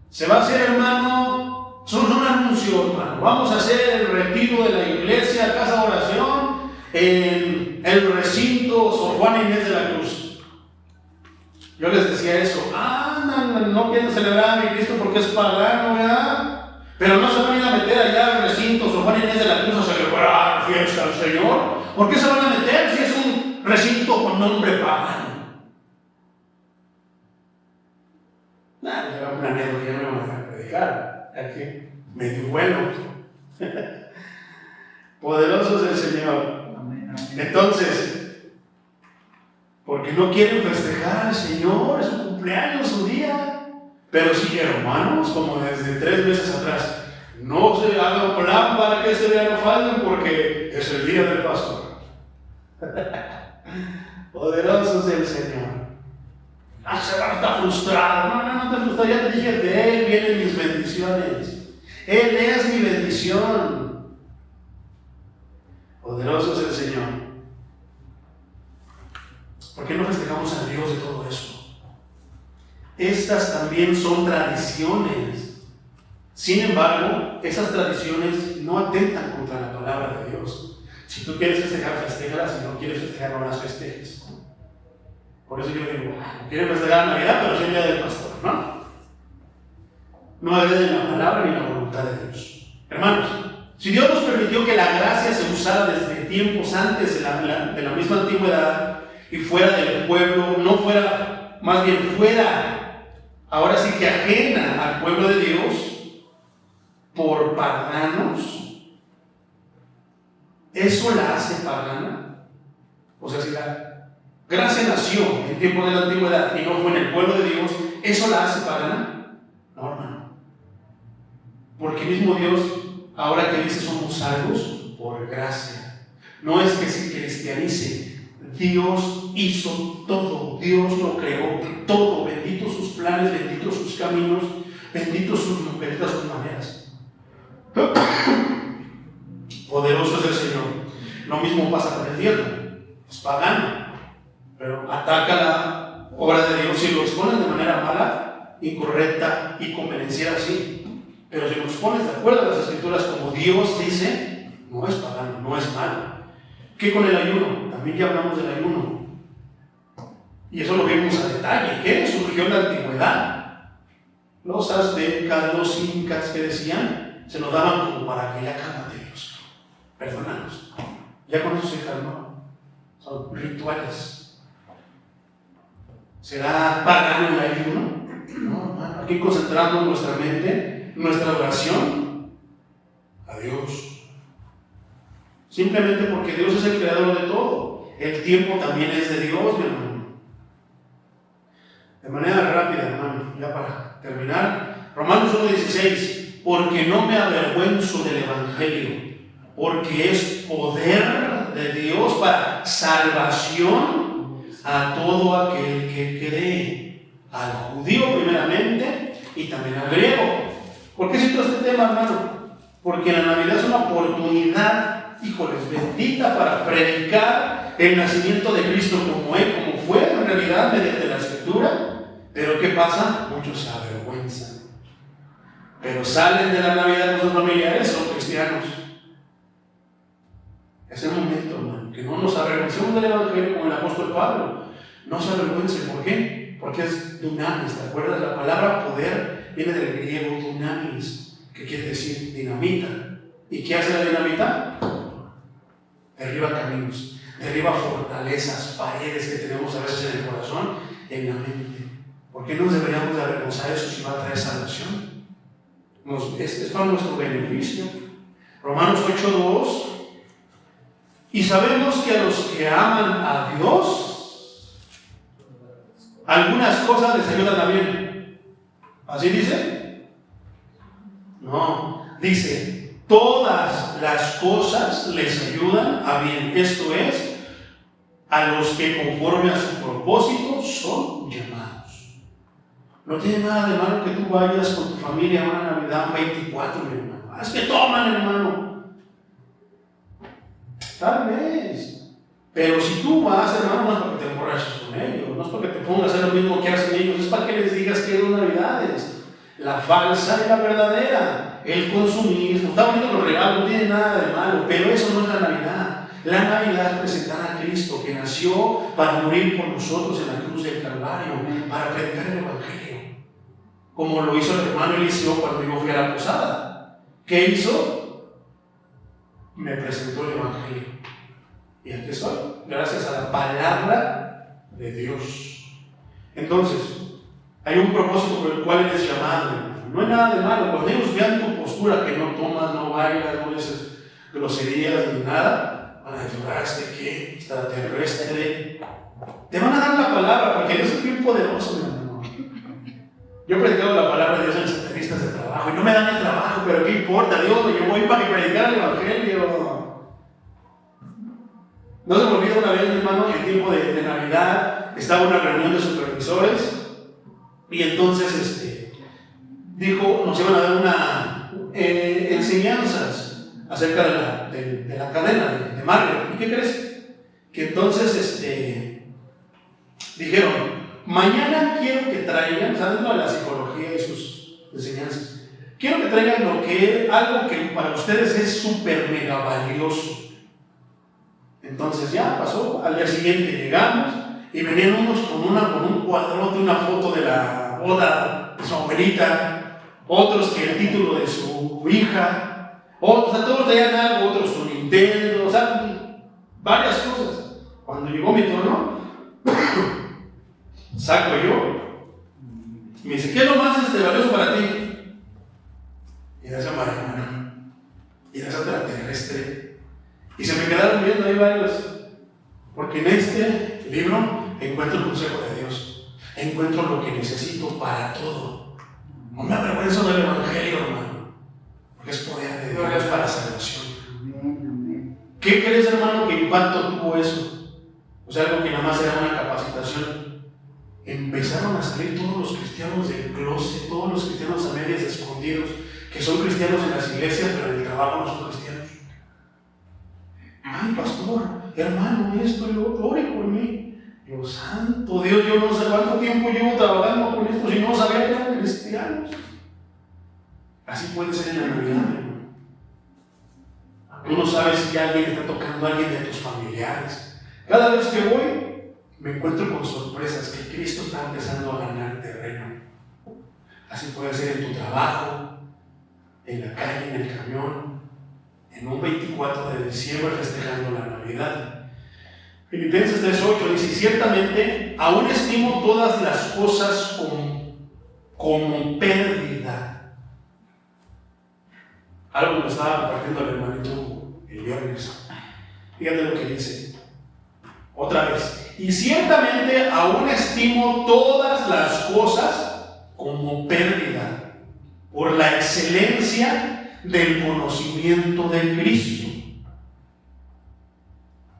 Se va a hacer, hermano, solo un anuncio, hermano. Vamos a hacer el retiro de la iglesia, casa de oración, en el recinto Sor Juana Inés de la Cruz. Yo les decía eso. No quieren celebrar a mi Cristo porque es pagano, ¿verdad? Pero no se van a ir a meter allá al recinto Sor Juana Inés de la Cruz a celebrar fiesta al Señor. ¿Por qué se van a meter si es un recinto con nombre pagano? Una anécdota, ya no me voy a predicar. Aquí, medio bueno. Poderoso es el Señor. Entonces, porque no quieren festejar al Señor, es su cumpleaños, su día. Pero sí, hermanos, como desde 3 meses atrás, no se haga un plan para que ese día no falten porque es el día del pastor. Poderoso es el Señor. Se va a estar frustrado. No te frustres, ya te dije, de Él vienen mis bendiciones. Él es mi bendición. Poderoso es el Señor. ¿Por qué no festejamos a Dios de todo eso? Estas también son tradiciones. Sin embargo, esas tradiciones no atentan contra la palabra de Dios. Si tú quieres festejar, festéjalas. Si no quieres festejar, no las festejes. Por eso yo digo, no quieren festejar Navidad, pero es el día del pastor, ¿no? No agreden la palabra ni la voluntad de Dios. Hermanos, si Dios nos permitió que la gracia se usara desde tiempos antes de la misma antigüedad y fuera del pueblo, no fuera, más bien fuera, ahora sí que ajena al pueblo de Dios, por paganos, ¿eso la hace pagana? O sea, si la gracia nació en tiempos de la antigüedad y no fue en el pueblo de Dios, ¿eso la hace pagana? No, hermano. Porque mismo Dios, ahora que dice somos salvos por gracia, no es que se cristianice. Dios hizo todo, Dios lo creó todo. Benditos sus planes, benditos sus caminos, benditos sus maneras. Poderoso es el Señor. Lo mismo pasa con el diezmo, es pagano, pero ataca la obra de Dios si lo expones de manera mala, incorrecta y convenenciera, sí. Pero si lo expones de acuerdo a las Escrituras como Dios dice, no es pagano, no es malo. ¿Qué con el ayuno? También ya hablamos del ayuno. Y eso lo vimos a detalle. ¿Qué surgió en la antigüedad? Los aztecas, los incas que decían, se nos daban como para que ya cálmate Dios, perdónanos. Ya con eso se calmó. Son rituales. ¿Será pagano el ayuno? No, hermano. Aquí concentramos nuestra mente, nuestra oración a Dios. Simplemente porque Dios es el creador de todo. El tiempo también es de Dios, mi hermano. De manera rápida, hermano, ya para terminar. Romanos 1:16. Porque no me avergüenzo del Evangelio, porque es poder de Dios para salvación a todo aquel que cree, al judío primeramente y también al griego. ¿Por qué cito este tema, hermano? Porque la Navidad es una oportunidad, híjoles, bendita para predicar el nacimiento de Cristo como fue en realidad mediante la Escritura. Pero ¿qué pasa? Muchos se avergüenzan. Pero salen de la Navidad con sus familiares, son cristianos. Es el momento, hermano, que no nos avergüencemos del Evangelio como el apóstol Pablo. No se avergüencen. ¿Por qué? Porque es dunamis. ¿Te acuerdas? La palabra poder viene del griego dunamis. ¿Qué quiere decir? Dinamita. ¿Y qué hace la dinamita? Derriba caminos, derriba fortalezas, paredes que tenemos a veces en el corazón, en la mente. ¿Por qué nos deberíamos de avergonzar eso si va a traer salvación? Es para nuestro beneficio. Romanos 8:2. Y sabemos que a los que aman a Dios, algunas cosas les ayudan a bien. ¿Así dice? No, dice, todas las cosas les ayudan a bien. Esto es, a los que conforme a su propósito son llamados. No tiene nada de malo que tú vayas con tu familia a una Navidad 24, mi hermano. Es que toman, hermano. Tal vez. Pero si tú vas, hermano, no es para que te emborraches con ellos, no es para que te pongas a hacer lo mismo que hacen ellos, es para que les digas que hay dos Navidades, la falsa y la verdadera, el consumismo. Está bonito los regalos, no tiene nada de malo, pero eso no es la Navidad. La Navidad es presentar a Cristo, que nació para morir por nosotros en la cruz del Calvario, para predicar el Evangelio, como lo hizo el hermano Eliseo cuando yo fui a la posada. ¿Qué hizo? Me presentó el Evangelio. Y aquí estoy, gracias a la palabra de Dios. Entonces, hay un propósito por el cual eres llamado. No hay nada de malo. Cuando ellos vean tu postura, que no tomas, no bailas, no dices groserías ni nada, van a decir, ¿qué? Extraterrestre. Te van a dar la palabra, porque Dios es bien poderoso, mi hermano. Yo he predicado la palabra de Dios en las entrevistas de trabajo y no me dan el trabajo, pero ¿qué importa? Dios me llevó ahí para que predicara el Evangelio. No se me olvida una vez, mi hermano, en tiempo de Navidad, estaba en una reunión de supervisores y entonces dijo, nos iban a dar una enseñanzas acerca de la cadena de Marvel. ¿Y qué crees? Que entonces dijeron, mañana quiero que traigan, ¿sabes lo de la psicología y sus enseñanzas? Quiero que traigan algo que para ustedes es súper mega valioso. Entonces ya pasó, al día siguiente llegamos y venían unos con un cuadrote, una foto de la boda de su abuelita, otros que el título de su hija, todos traían algo, otros su Nintendo, varias cosas. Cuando llegó mi turno, saco yo, y me dice, ¿qué es lo más valioso para ti? Y de esa marihuana, y de esa extraterrestre. Y se me quedaron viendo ahí varios, porque en este libro encuentro el consejo de Dios, encuentro lo que necesito para todo. No me avergüenzo del Evangelio, hermano, porque es poder de Dios para salvación. ¿Qué crees, hermano, que impacto tuvo eso? O sea, algo que nada más era una capacitación. Empezaron a salir todos los cristianos del closet, todos los cristianos a medias escondidos, que son cristianos en las iglesias, pero en el trabajo no son cristianos. Ay, pastor, hermano, esto y lo otro, ore por mí. Dios santo Dios, yo no sé cuánto tiempo llevo trabajando con esto si no sabía que eran cristianos. Así puede ser en la Navidad, hermano. Tú no sabes si alguien está tocando a alguien de tus familiares. Cada vez que voy, me encuentro con sorpresas que Cristo está empezando a ganar terreno. Así puede ser en tu trabajo, en la calle, en el camión, en un 24 de diciembre festejando la Navidad. Filipenses 3:8 dice, ciertamente aún estimo todas las cosas como pérdida. Algo que nos estaba compartiendo el hermanito el viernes. Fíjate lo que dice. Otra vez. Y ciertamente aún estimo todas las cosas como pérdida por la excelencia del conocimiento de Cristo,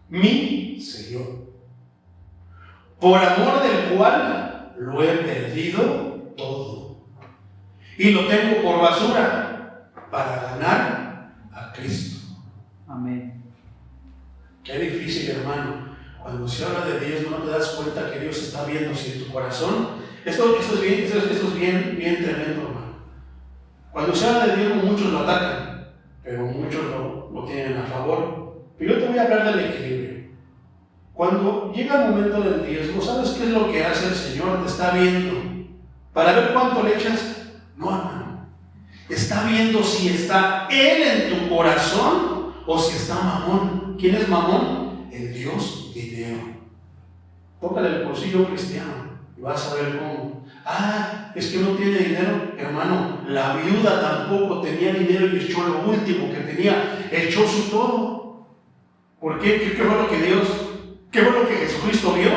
mi Señor, por amor del cual lo he perdido todo y lo tengo por basura para ganar a Cristo. Amén. Qué difícil, hermano. Cuando se habla de Dios, no te das cuenta que Dios está viendo si en tu corazón. Esto es bien tremendo, hermano. Cuando se habla de Dios, muchos lo atacan, pero muchos lo tienen a favor. Pero yo te voy a hablar del equilibrio. Cuando llega el momento del diezmo, ¿sabes qué es lo que hace el Señor? Te está viendo. Para ver cuánto le echas, no, hermano. Está viendo si está Él en tu corazón o si está Mamón. ¿Quién es Mamón? El Dios dinero. Tócale el bolsillo cristiano y vas a ver cómo. Es que no tiene dinero. Hermano, la viuda tampoco tenía dinero y echó lo último que tenía. Echó su todo. ¿Por qué? ¿Qué fue lo que qué fue lo que Jesucristo vio?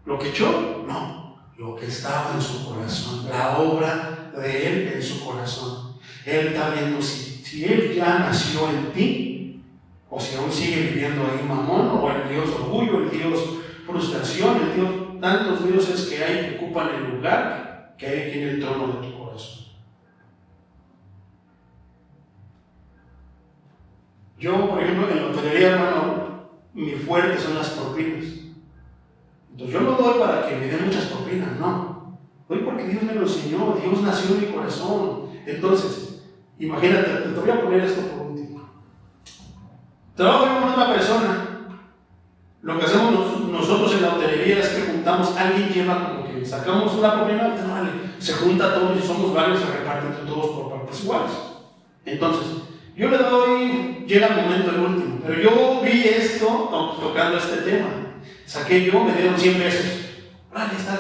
¿Lo que echó? No. Lo que estaba en su corazón. La obra de Él en su corazón. Él está viendo si Él ya nació en ti o si aún sigue viviendo ahí Mamón, o el Dios orgullo, el Dios frustración, el Dios, tantos dioses que hay que ocupan el lugar que hay aquí en el trono de tu corazón. Yo, por ejemplo, en la hotelería, hermano, mi fuerte son las propinas. Entonces yo no doy para que me den muchas propinas, no. Doy porque Dios me lo enseñó, Dios nació en mi corazón. Entonces, imagínate, te voy a poner esto por último. Trabajo con una persona. Lo que hacemos nosotros en la hotelería es que juntamos, alguien lleva como que sacamos una propina, vale, se junta todos y somos varios, se reparten entre todos por partes iguales. Entonces, yo le doy, llega el momento el último, pero yo vi esto tocando este tema. Saqué yo, me dieron 100 pesos. Vale, está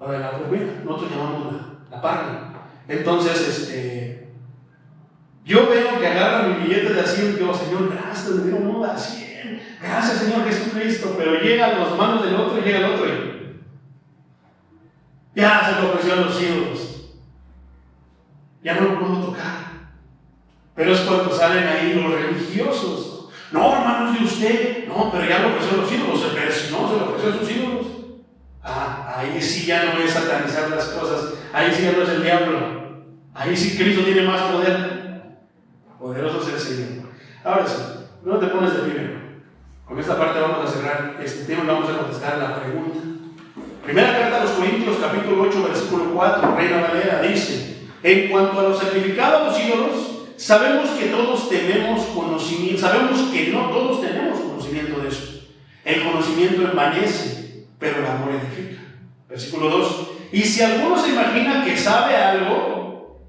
la propina, nosotros llamamos la parna. Entonces, yo veo que agarra mi billete de así, yo, Señor, gracias, me dieron una 100. Gracias, Señor Jesucristo. Pero llega a las manos del otro y llega el otro y ya se lo ofreció a los ídolos. Ya no lo puedo tocar. Pero es cuando salen ahí los religiosos. No, hermanos de usted. No, pero ya lo ofreció a los ídolos. Pero si no, se lo ofreció a sus ídolos. Ahí sí ya no es satanizar las cosas. Ahí sí ya no es el diablo. Ahí sí Cristo tiene más poder. Poderoso es el Señor. Ahora sí, no te pones de pie. Con esta parte vamos a cerrar este tema y vamos a contestar la pregunta. Primera carta a los Corintios, capítulo 8, versículo 4, Reina Valera, dice: en cuanto a lo sacrificado a los ídolos, sabemos que todos tenemos conocimiento, sabemos que no todos tenemos conocimiento de eso. El conocimiento envanece, pero el amor edifica. Versículo 2, y si alguno se imagina que sabe algo,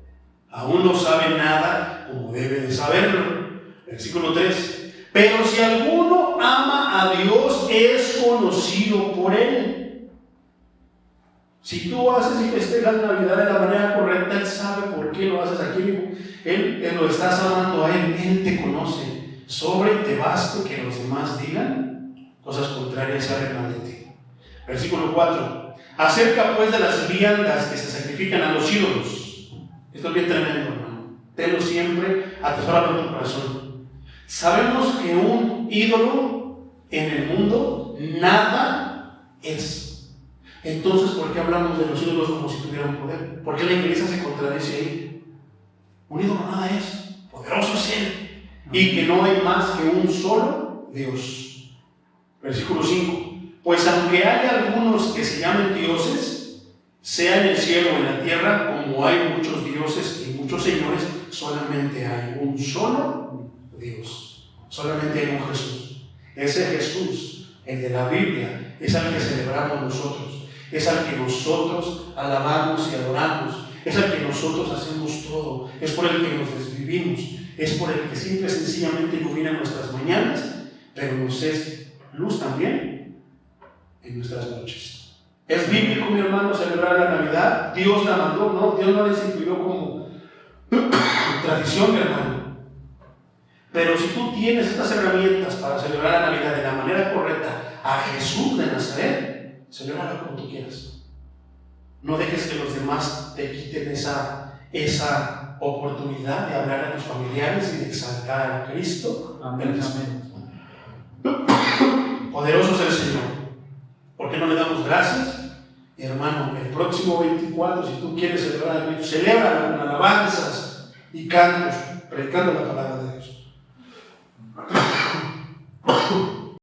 aún no sabe nada como debe de saberlo. Versículo 3, pero si alguno ama a Dios, es conocido por Él. Si tú haces y festejas Navidad de la manera correcta, Él sabe por qué lo haces aquí. Él lo estás amando a Él te conoce. Sobre te baste que los demás digan cosas contrarias a ti. Versículo 4. Acerca pues de las viandas que se sacrifican a los ídolos. Esto es bien tremendo, hermano. Tenlo siempre, atesóralo en tu corazón. Sabemos que un ídolo en el mundo nada es. Entonces, ¿por qué hablamos de los ídolos como si tuvieran poder? ¿Por qué la iglesia se contradice ahí? Un ídolo nada es. Poderoso es Él. Y que no hay más que un solo Dios. Versículo 5. Pues aunque haya algunos que se llamen dioses, sea en el cielo o en la tierra, como hay muchos dioses y muchos señores, solamente hay un solo Dios. Solamente hay un Jesús. Ese Jesús, el de la Biblia, es al que celebramos nosotros. Es al que nosotros alabamos y adoramos. Es al que nosotros hacemos todo. Es por el que nos desvivimos. Es por el que simple y sencillamente ilumina nuestras mañanas, pero nos es luz también en nuestras noches. ¿Es bíblico, mi hermano, celebrar la Navidad? ¿Dios la mandó? No, Dios no la instituyó como tradición, mi hermano. Pero si tú tienes estas herramientas para celebrar la Navidad de la manera correcta a Jesús de Nazaret, celébrala como tú quieras. No dejes que los demás te quiten esa oportunidad de hablar a tus familiares y de exaltar a Cristo. Amén. Poderoso es el Señor. ¿Por qué no le damos gracias? Y hermano, el próximo 24, si tú quieres celebrar, celebra con alabanzas y cantos, predicando la palabra